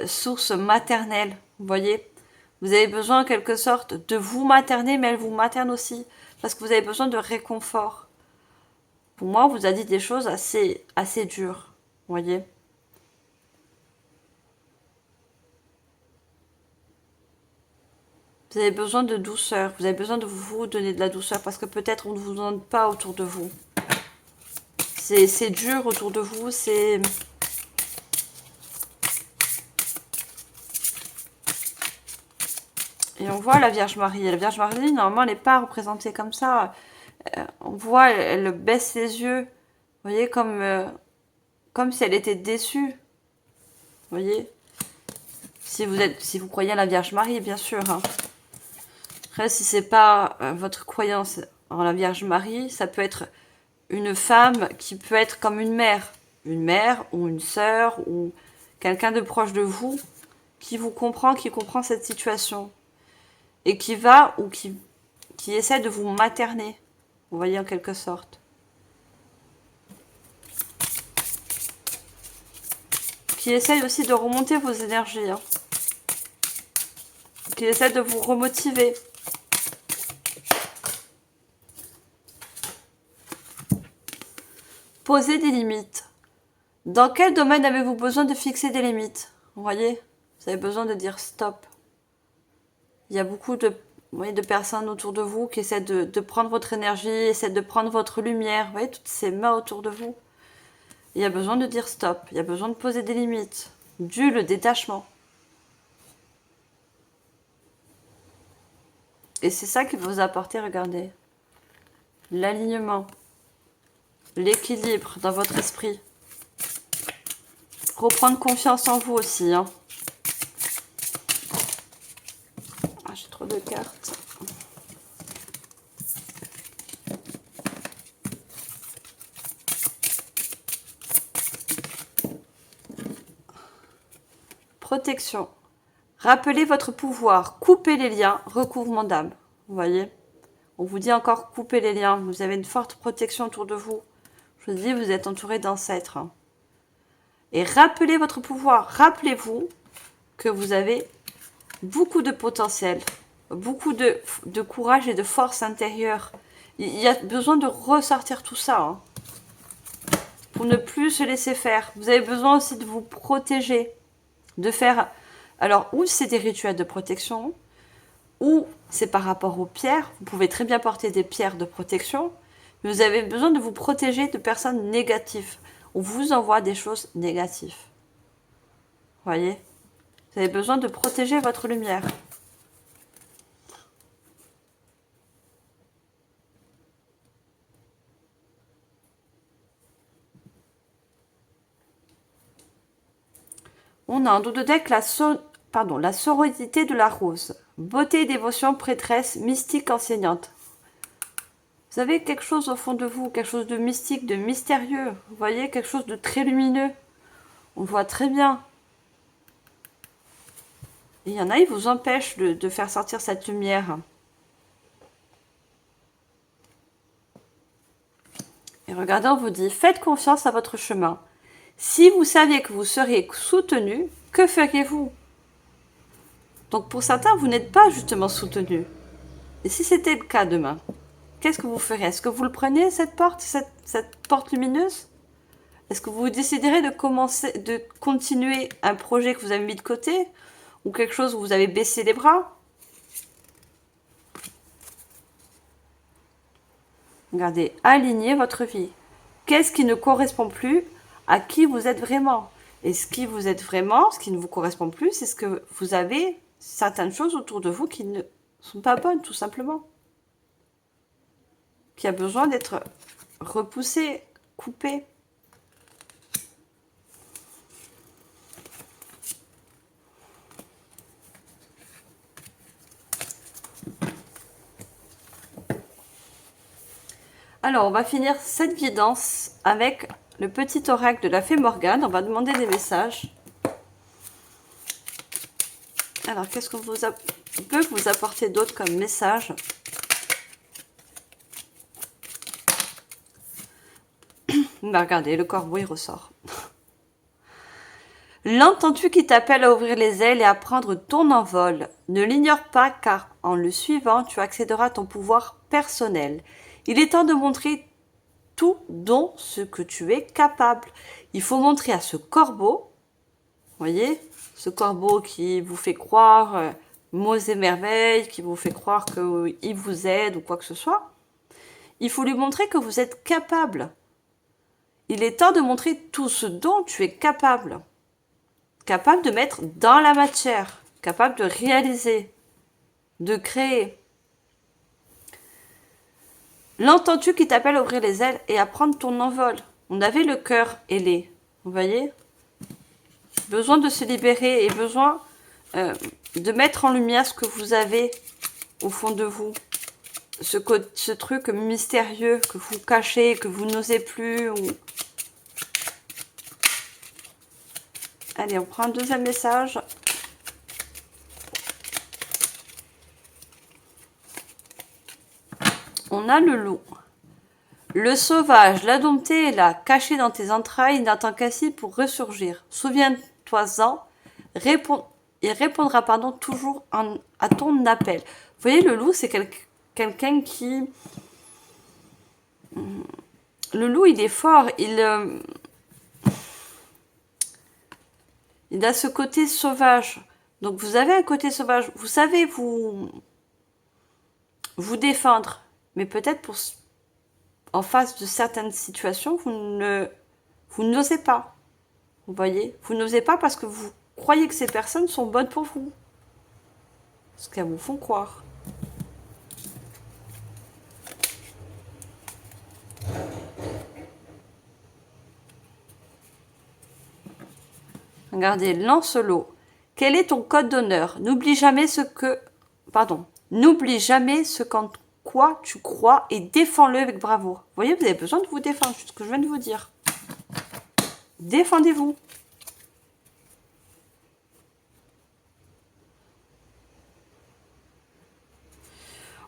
source maternelle. Vous voyez, vous avez besoin en quelque sorte de vous materner, mais elle vous materne aussi. Parce que vous avez besoin de réconfort. Pour moi, on vous a dit des choses assez dures. Vous voyez. Vous avez besoin de douceur. Vous avez besoin de vous donner de la douceur parce que peut-être on ne vous donne pas autour de vous. C'est dur autour de vous. C'est... Et on voit la Vierge Marie. Et la Vierge Marie, normalement, elle n'est pas représentée comme ça. On voit, elle baisse les yeux. Vous voyez, comme si elle était déçue. Vous voyez, si vous croyez à la Vierge Marie, bien sûr. Hein. Après, si c'est pas votre croyance en la Vierge Marie, ça peut être une femme qui peut être comme une mère ou une sœur ou quelqu'un de proche de vous qui comprend cette situation et qui va ou qui essaie de vous materner. Vous voyez, en quelque sorte. Qui essaye aussi de remonter vos énergies. Hein. Qui essaie de vous remotiver. Posez des limites. Dans quel domaine avez-vous besoin de fixer des limites? Vous voyez, vous avez besoin de dire stop. Il y a beaucoup de, de personnes autour de vous qui essaient de prendre votre énergie, essaient de prendre votre lumière. Vous voyez, toutes ces mains autour de vous. Il y a besoin de dire stop. Il y a besoin de poser des limites. Le détachement. Et c'est ça qui va vous apporter, regardez, l'alignement, l'équilibre dans votre esprit. Reprendre confiance en vous aussi. Hein. Ah, j'ai trop de cartes. Protection. Rappelez votre pouvoir. Coupez les liens. Recouvrement d'âme. Vous voyez? On vous dit encore couper les liens. Vous avez une forte protection autour de vous. Je vous dis, vous êtes entouré d'ancêtres. Hein. Et rappelez votre pouvoir. Rappelez-vous que vous avez beaucoup de potentiel, beaucoup de courage et de force intérieure. Il y a besoin de ressortir tout ça. Hein, pour ne plus se laisser faire. Vous avez besoin aussi de vous protéger. De faire... Alors, ou c'est des rituels de protection, ou c'est par rapport aux pierres. Vous pouvez très bien porter des pierres de protection, mais vous avez besoin de vous protéger de personnes négatives. On vous envoie des choses négatives. Vous voyez? Vous avez besoin de protéger votre lumière. On a en dos de deck la sororité de la rose. Beauté et dévotion, prêtresse, mystique, enseignante. Vous avez quelque chose au fond de vous, quelque chose de mystique, de mystérieux. Vous voyez, quelque chose de très lumineux. On le voit très bien. Et il y en a, ils vous empêchent de faire sortir cette lumière. Et regardez, on vous dit, faites confiance à votre chemin. Si vous saviez que vous seriez soutenu, que feriez-vous? Donc pour certains, vous n'êtes pas justement soutenu. Et si c'était le cas demain, qu'est-ce que vous ferez? Est-ce que vous le prenez, cette porte, cette porte lumineuse? Est-ce que vous déciderez de continuer un projet que vous avez mis de côté? Ou quelque chose où vous avez baissé les bras? Regardez, alignez votre vie. Qu'est-ce qui ne correspond plus à qui vous êtes vraiment? Et ce qui vous êtes vraiment, ce qui ne vous correspond plus, c'est ce que vous avez certaines choses autour de vous qui ne sont pas bonnes, tout simplement. Qui a besoin d'être repoussé, coupé. Alors, on va finir cette guidance avec le petit oracle de la fée Morgane. On va demander des messages. Alors, qu'est-ce qu'on peut vous apporter d'autre comme message? Bah, regardez, le corbeau, il ressort. L'entends-tu qui t'appelle à ouvrir les ailes et à prendre ton envol? Ne l'ignore pas, car en le suivant, tu accéderas à ton pouvoir personnel. Il est temps de montrer tout dont ce que tu es capable. Il faut montrer à ce corbeau, voyez, ce corbeau qui vous fait croire mots et merveilles, qui vous fait croire qu'il vous aide ou quoi que ce soit. Il faut lui montrer que vous êtes capable. Il est temps de montrer tout ce dont tu es capable. Capable de mettre dans la matière, capable de réaliser, de créer. L'entends-tu qui t'appelle à ouvrir les ailes et à prendre ton envol? On avait le cœur ailé, vous voyez? Besoin de se libérer et besoin de mettre en lumière ce que vous avez au fond de vous. Ce truc mystérieux que vous cachez, que vous n'osez plus. Allez, on prend un deuxième message. On a le loup. Le sauvage, l'indompté est là, caché dans tes entrailles, il n'attend qu'ainsi pour ressurgir. Souviens-toi-en, il répondra toujours à ton appel. Vous voyez, le loup, c'est quelqu'un qui... Le loup, il est fort, il a ce côté sauvage. Donc, vous avez un côté sauvage. Vous savez vous défendre. Mais peut-être en face de certaines situations, vous n'osez pas. Vous voyez? Vous n'osez pas parce que vous croyez que ces personnes sont bonnes pour vous. Ce qu'elles vous font croire. Regardez, Lancelot. Quel est ton code d'honneur? N'oublie jamais ce qu'en quoi tu crois et défends-le avec bravoure. Vous voyez, vous avez besoin de vous défendre, c'est ce que je viens de vous dire. Défendez-vous.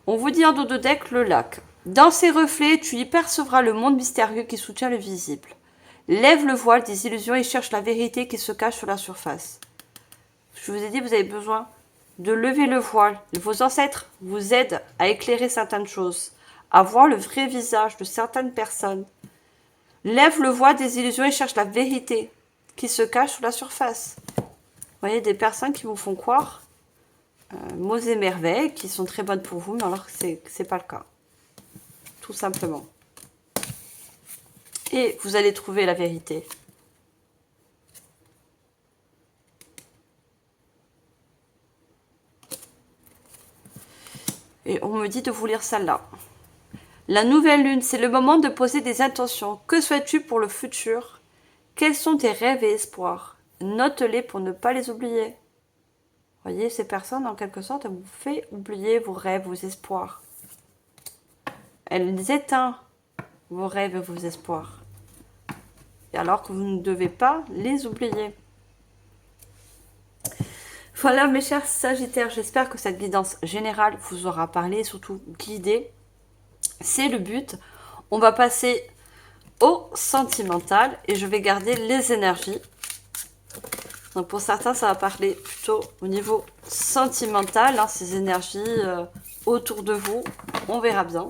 On vous dit en dos de deck le lac. Dans ses reflets, tu y percevras le monde mystérieux qui soutient le visible. Lève le voile des illusions et cherche la vérité qui se cache sur la surface. Je vous ai dit, vous avez besoin de lever le voile. Vos ancêtres vous aident à éclairer certaines choses, à voir le vrai visage de certaines personnes. Lève le voile des illusions et cherche la vérité qui se cache sous la surface. Vous voyez, des personnes qui vous font croire mots et merveilles, qui sont très bonnes pour vous, mais alors que c'est pas le cas. Tout simplement. Et vous allez trouver la vérité. Et on me dit de vous lire celle-là. La nouvelle lune, c'est le moment de poser des intentions. Que souhaites-tu pour le futur? Quels sont tes rêves et espoirs? Note-les pour ne pas les oublier. Voyez, ces personnes, en quelque sorte, elles vous font oublier vos rêves, vos espoirs. Elles éteignent vos rêves et vos espoirs. Et alors que vous ne devez pas les oublier. Voilà, mes chers Sagittaires, j'espère que cette guidance générale vous aura parlé et surtout guidé. C'est le but. On va passer au sentimental et je vais garder les énergies. Donc pour certains, ça va parler plutôt au niveau sentimental, hein, ces énergies autour de vous. On verra bien.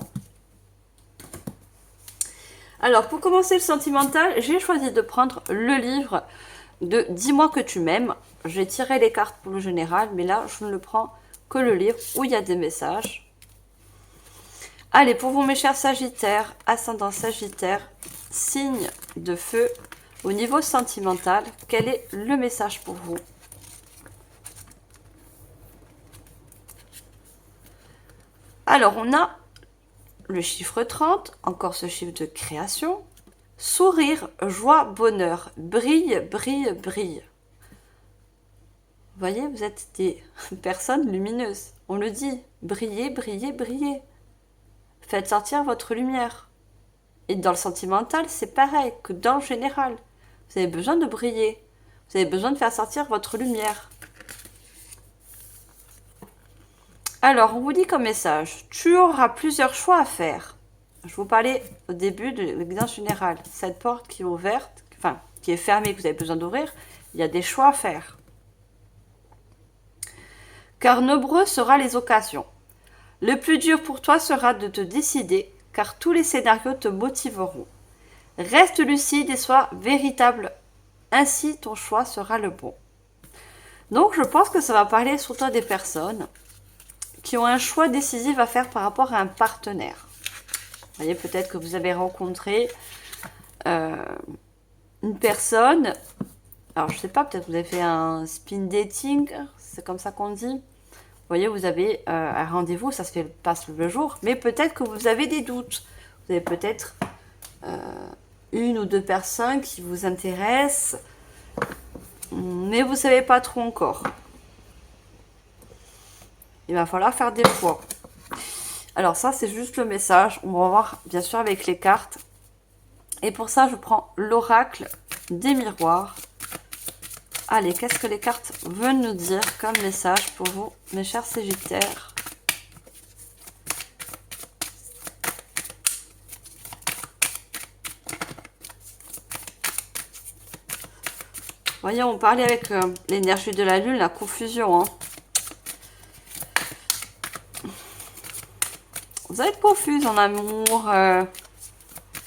Alors pour commencer le sentimental, j'ai choisi de prendre le livre de Dis-moi que tu m'aimes. J'ai tiré les cartes pour le général, mais là, je ne le prends que le livre où il y a des messages. Allez, pour vous, mes chers Sagittaires, ascendant Sagittaire, signe de feu, au niveau sentimental, quel est le message pour vous? Alors, on a le chiffre 30, encore ce chiffre de création. Sourire, joie, bonheur, brille, brille, brille. Vous voyez, vous êtes des personnes lumineuses. On le dit, brillez, brillez, brillez. Faites sortir votre lumière. Et dans le sentimental, c'est pareil que dans le général. Vous avez besoin de briller. Vous avez besoin de faire sortir votre lumière. Alors, on vous dit comme message, tu auras plusieurs choix à faire. Je vous parlais au début de l'exemple général. Cette porte qui est ouverte, enfin, qui est fermée, que vous avez besoin d'ouvrir, il y a des choix à faire. Car nombreux seront les occasions. Le plus dur pour toi sera de te décider, car tous les scénarios te motiveront. Reste lucide et sois véritable, ainsi ton choix sera le bon. Donc, je pense que ça va parler surtout à des personnes qui ont un choix décisif à faire par rapport à un partenaire. Vous voyez, peut-être que vous avez rencontré une personne, alors je sais pas, peut-être vous avez fait un speed dating, c'est comme ça qu'on dit. Vous voyez, vous avez un rendez-vous, ça se passe le jour, mais peut-être que vous avez des doutes. Vous avez peut-être une ou deux personnes qui vous intéressent, mais vous ne savez pas trop encore. Il va falloir faire des choix. Alors ça, c'est juste le message. On va voir, bien sûr, avec les cartes. Et pour ça, je prends l'oracle des miroirs. Allez, qu'est-ce que les cartes veulent nous dire comme message pour vous, mes chers Sagittaires? Voyez, on parlait avec l'énergie de la lune, la confusion. Hein. Vous êtes confuse en amour,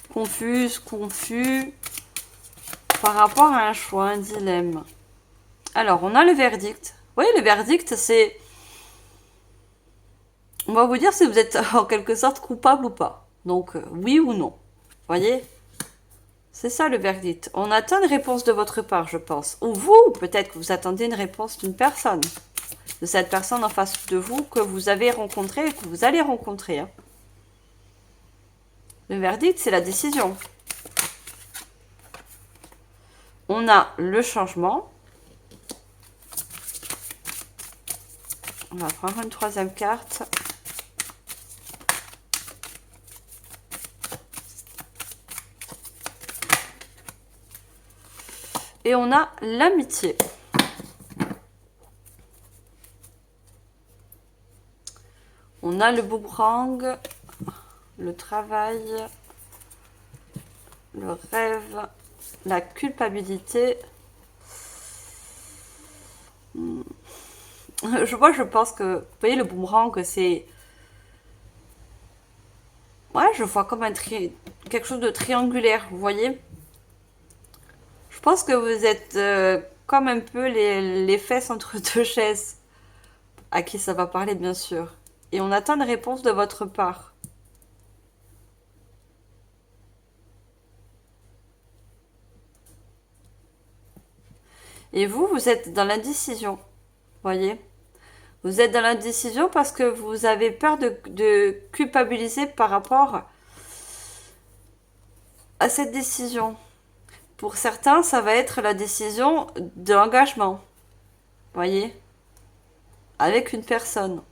confus par rapport à un choix, un dilemme. Alors, on a le verdict. Vous voyez, le verdict, c'est... On va vous dire si vous êtes en quelque sorte coupable ou pas. Donc, oui ou non. Vous voyez? C'est ça le verdict. On attend une réponse de votre part, je pense. Ou vous, peut-être que vous attendez une réponse d'une personne. De cette personne en face de vous que vous avez rencontrée et que vous allez rencontrer. Hein. Le verdict, c'est la décision. On a le changement. On va prendre une troisième carte. Et on a l'amitié. On a le boomerang, le travail, le rêve, la culpabilité. Je pense que, vous voyez, le boomerang, c'est... Ouais, je vois comme quelque chose de triangulaire, vous voyez. Je pense que vous êtes comme un peu les fesses entre deux chaises, à qui ça va parler, bien sûr. Et on attend une réponse de votre part. Et vous, vous êtes dans l'indécision, voyez. Vous êtes dans l'indécision parce que vous avez peur de culpabiliser par rapport à cette décision. Pour certains, ça va être la décision de l'engagement, voyez, avec une personne.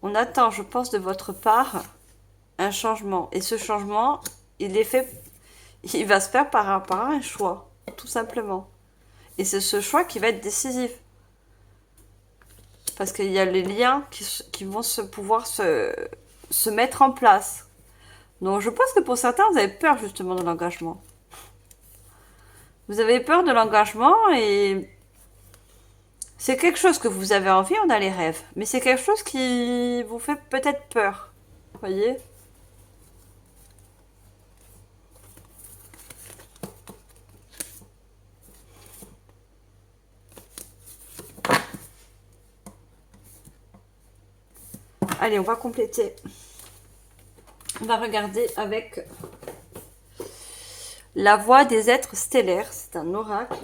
On attend, je pense, de votre part un changement. Et ce changement, il va se faire par rapport à un choix, tout simplement. Et c'est ce choix qui va être décisif. Parce qu'il y a les liens qui vont pouvoir se mettre en place. Donc je pense que pour certains, vous avez peur justement de l'engagement. Vous avez peur de l'engagement et c'est quelque chose que vous avez envie, on a les rêves. Mais c'est quelque chose qui vous fait peut-être peur. Vous voyez ? Allez, on va compléter. On va regarder avec la voix des êtres stellaires. C'est un oracle.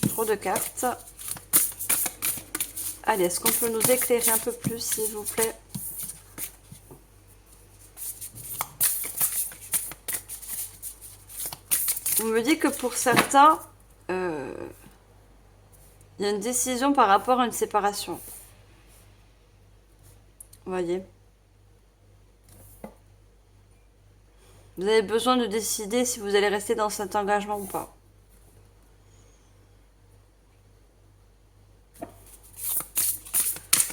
Trop de cartes. Allez, est-ce qu'on peut nous éclairer un peu plus, s'il vous plaît? On me dit que pour certains, il y a une décision par rapport à une séparation. Vous voyez? Vous avez besoin de décider si vous allez rester dans cet engagement ou pas.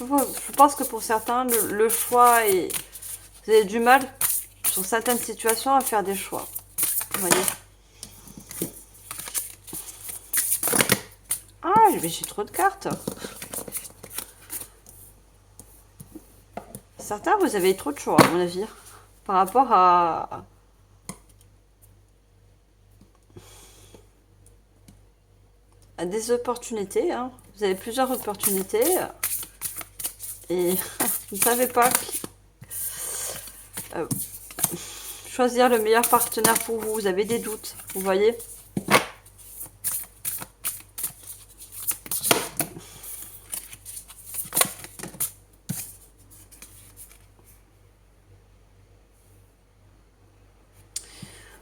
Je pense que pour certains, le choix est... Vous avez du mal, sur certaines situations, à faire des choix. Vous voyez? Ah, mais j'ai trop de cartes. Certains, vous avez trop de choix, à mon avis. Par rapport à des opportunités. Hein. Vous avez plusieurs opportunités. Et vous ne savez pas choisir le meilleur partenaire pour vous. Vous avez des doutes, vous voyez.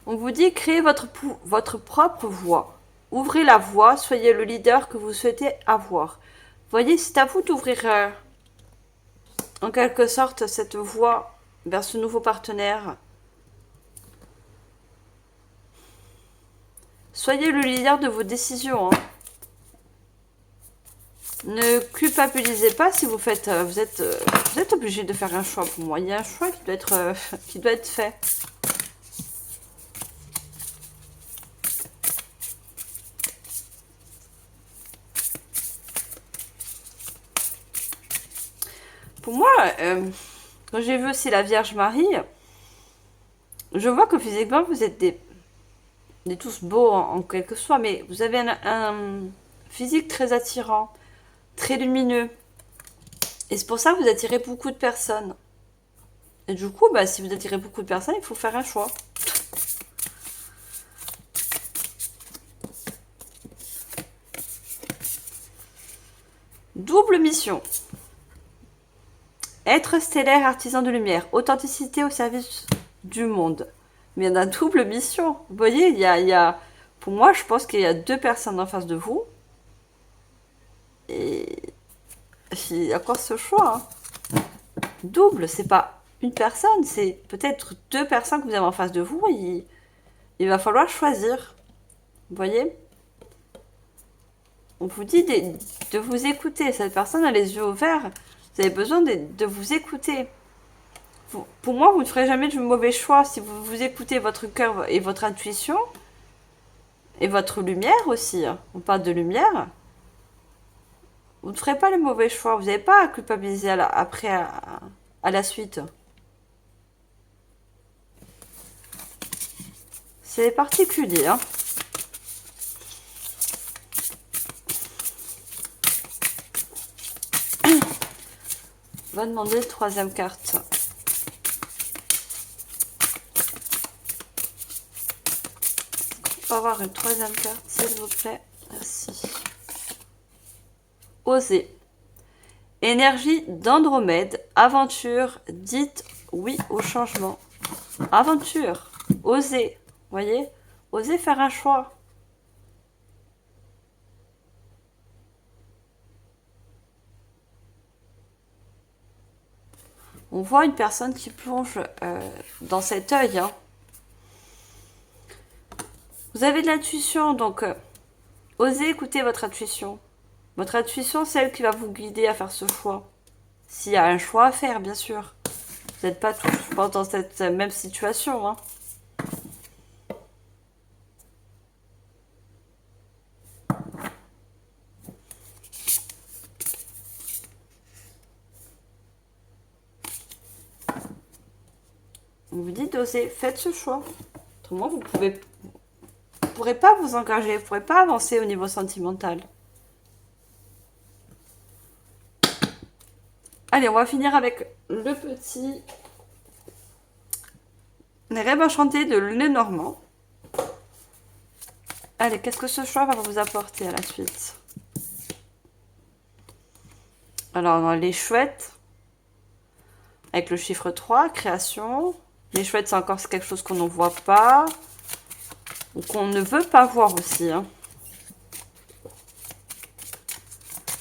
On vous dit, créez votre propre voie. Ouvrez la voie, soyez le leader que vous souhaitez avoir. Voyez, c'est à vous d'ouvrir en quelque sorte cette voie vers ce nouveau partenaire. Soyez le leader de vos décisions. Hein. Ne culpabilisez pas si vous faites... vous êtes obligé de faire un choix pour moi. Il y a un choix qui doit être fait. Pour moi, quand j'ai vu aussi la Vierge Marie, je vois que physiquement, vous êtes tous beaux en quelque soit, mais vous avez un physique très attirant, très lumineux. Et c'est pour ça que vous attirez beaucoup de personnes. Et du coup, bah, si vous attirez beaucoup de personnes, il faut faire un choix. Double mission. Être stellaire, artisan de lumière. Authenticité au service du monde. Mais il y a une double mission. Vous voyez, il y a... Pour moi, je pense qu'il y a 2 personnes en face de vous. Et... il y a encore ce choix. Hein. Double, c'est pas une personne, c'est peut-être 2 personnes que vous avez en face de vous. Il va falloir choisir. Vous voyez? On vous dit de vous écouter. Cette personne a les yeux ouverts. Vous avez besoin de vous écouter. Pour moi, vous ne ferez jamais de mauvais choix si vous écoutez votre cœur et votre intuition. Et votre lumière aussi. On parle de lumière. Vous ne ferez pas le mauvais choix. Vous n'avez pas à culpabiliser après à la suite. C'est particulier. Hein. On va demander la 3e carte. On va avoir une 3e carte, s'il vous plaît. Merci. Osez. Énergie d'Andromède. Aventure. Dites oui au changement. Aventure. Osez. Voyez? Osez faire un choix. On voit une personne qui plonge dans cet œil. Hein. Vous avez de l'intuition, donc osez écouter votre intuition. Votre intuition, c'est elle qui va vous guider à faire ce choix. S'il y a un choix à faire, bien sûr. Vous n'êtes pas tous dans cette même situation. Hein. On vous dit d'oser, faites ce choix. Autrement, vous pourrez pas vous engager, vous pourrez pas avancer au niveau sentimental. Allez, on va finir avec le petit... Les rêves enchantés de Lenormand. Allez, qu'est-ce que ce choix va vous apporter à la suite? Alors, on a les chouettes. Avec le chiffre 3, création. Les chouettes, c'est encore quelque chose qu'on ne voit pas. Ou qu'on ne veut pas voir aussi. Hein.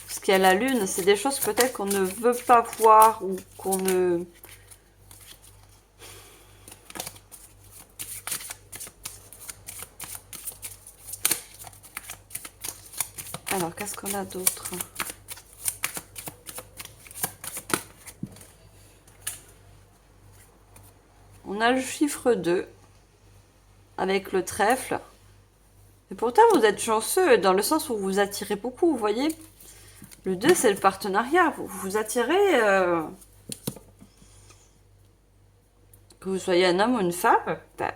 Parce qu'il y a la lune, c'est des choses peut-être qu'on ne veut pas voir ou qu'on ne... Alors, qu'est-ce qu'on a d'autre? On a le chiffre 2 avec le trèfle. Et pourtant, vous êtes chanceux dans le sens où vous attirez beaucoup, vous voyez. Le 2, c'est le partenariat. Vous vous attirez, que vous soyez un homme ou une femme. Ben,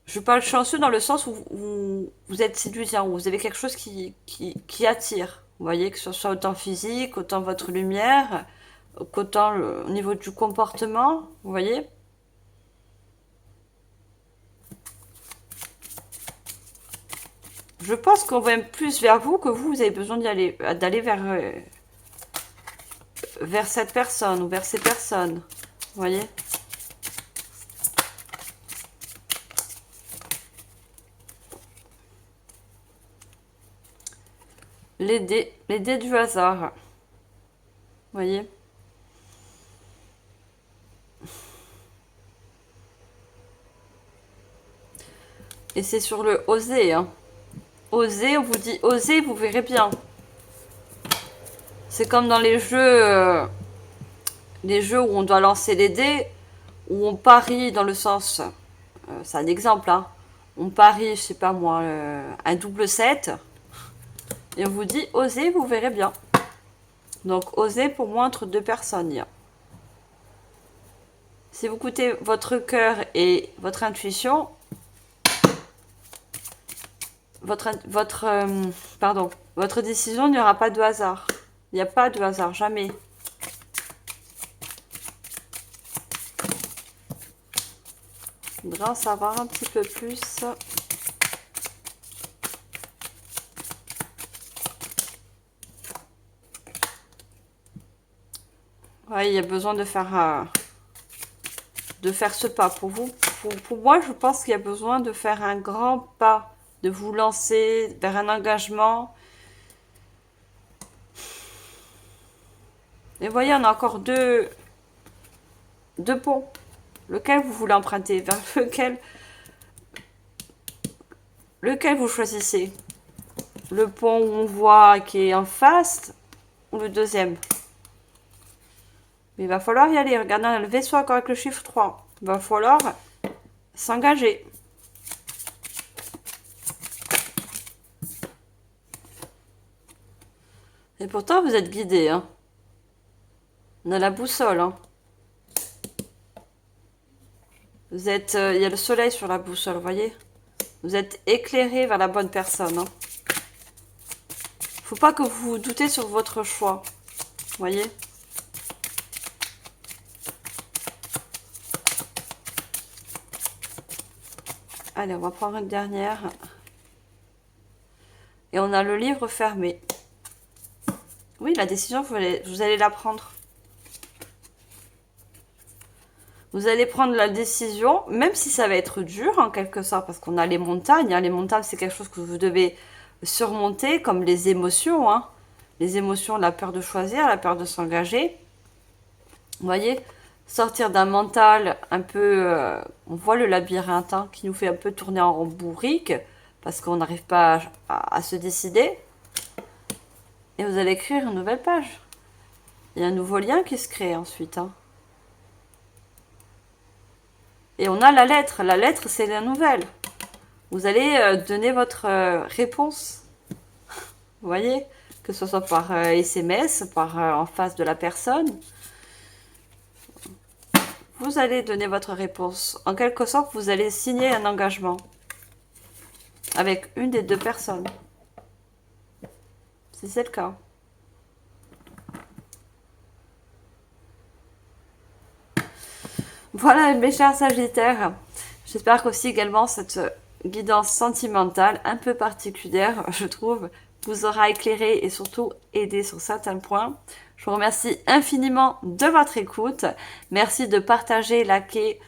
je parle chanceux dans le sens où vous êtes séduisant, où vous avez quelque chose qui attire. Vous voyez, que ce soit autant physique, autant votre lumière, qu'autant au niveau du comportement, vous voyez. Je pense qu'on va plus vers vous que vous avez besoin d'aller vers cette personne ou vers ces personnes. Vous voyez? Les dés du hasard. Vous voyez? Et c'est sur le oser, hein. Osez, on vous dit osez, vous verrez bien. C'est comme dans les jeux où on doit lancer les dés, où on parie dans le sens, c'est un exemple, hein. On parie, je sais pas moi, un double 7, et on vous dit osez, vous verrez bien. Donc osez pour moi entre deux personnes. Si vous écoutez votre cœur et votre intuition, votre décision, il n'y aura pas de hasard. Il n'y a pas de hasard, jamais. Il faudra en savoir un petit peu plus. Ouais, il y a besoin de faire ce pas. Pour moi, je pense qu'il y a besoin de faire un grand pas, de vous lancer vers un engagement. Et voyez, on a encore deux ponts. Lequel vous voulez emprunter? Vers lequel vous choisissez? Le pont où on voit qui est en face ou le deuxième? Mais il va falloir y aller. Regardez le vaisseau encore avec le chiffre 3. Il va falloir s'engager. Et pourtant, vous êtes guidé, hein. On a la boussole, hein. Vous êtes, il y a le soleil sur la boussole, vous voyez. Vous êtes éclairé vers la bonne personne, hein. Faut pas que vous vous doutez sur votre choix, vous voyez. Allez, on va prendre une dernière. Et on a le livre fermé. Oui, la décision, vous allez la prendre. Vous allez prendre la décision, même si ça va être dur en quelque sorte, parce qu'on a les montagnes. Hein. Les montagnes, c'est quelque chose que vous devez surmonter, comme les émotions. Hein. Les émotions, la peur de choisir, la peur de s'engager. Vous voyez, sortir d'un mental un peu... on voit le labyrinthe hein, qui nous fait un peu tourner en bourrique, parce qu'on n'arrive pas à se décider. Et vous allez écrire une nouvelle page. Il y a un nouveau lien qui se crée ensuite. Hein. Et on a la lettre. La lettre, c'est la nouvelle. Vous allez donner votre réponse. Vous voyez? Que ce soit par SMS, par en face de la personne. Vous allez donner votre réponse. En quelque sorte, vous allez signer un engagement. Avec une des deux personnes. Si c'est le cas. Voilà mes chers Sagittaires, j'espère qu'aussi également cette guidance sentimentale un peu particulière, je trouve, vous aura éclairé et surtout aidé sur certains points. Je vous remercie infiniment de votre écoute. Merci de partager, liker,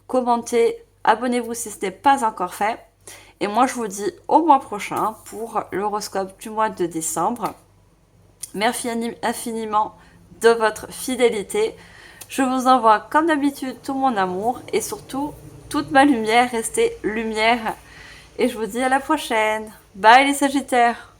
commenter, abonnez-vous si ce n'est pas encore fait. Et moi je vous dis au mois prochain pour l'horoscope du mois de décembre. Merci infiniment de votre fidélité. Je vous envoie comme d'habitude tout mon amour et surtout toute ma lumière. Restez lumière. Et je vous dis à la prochaine. Bye les Sagittaires.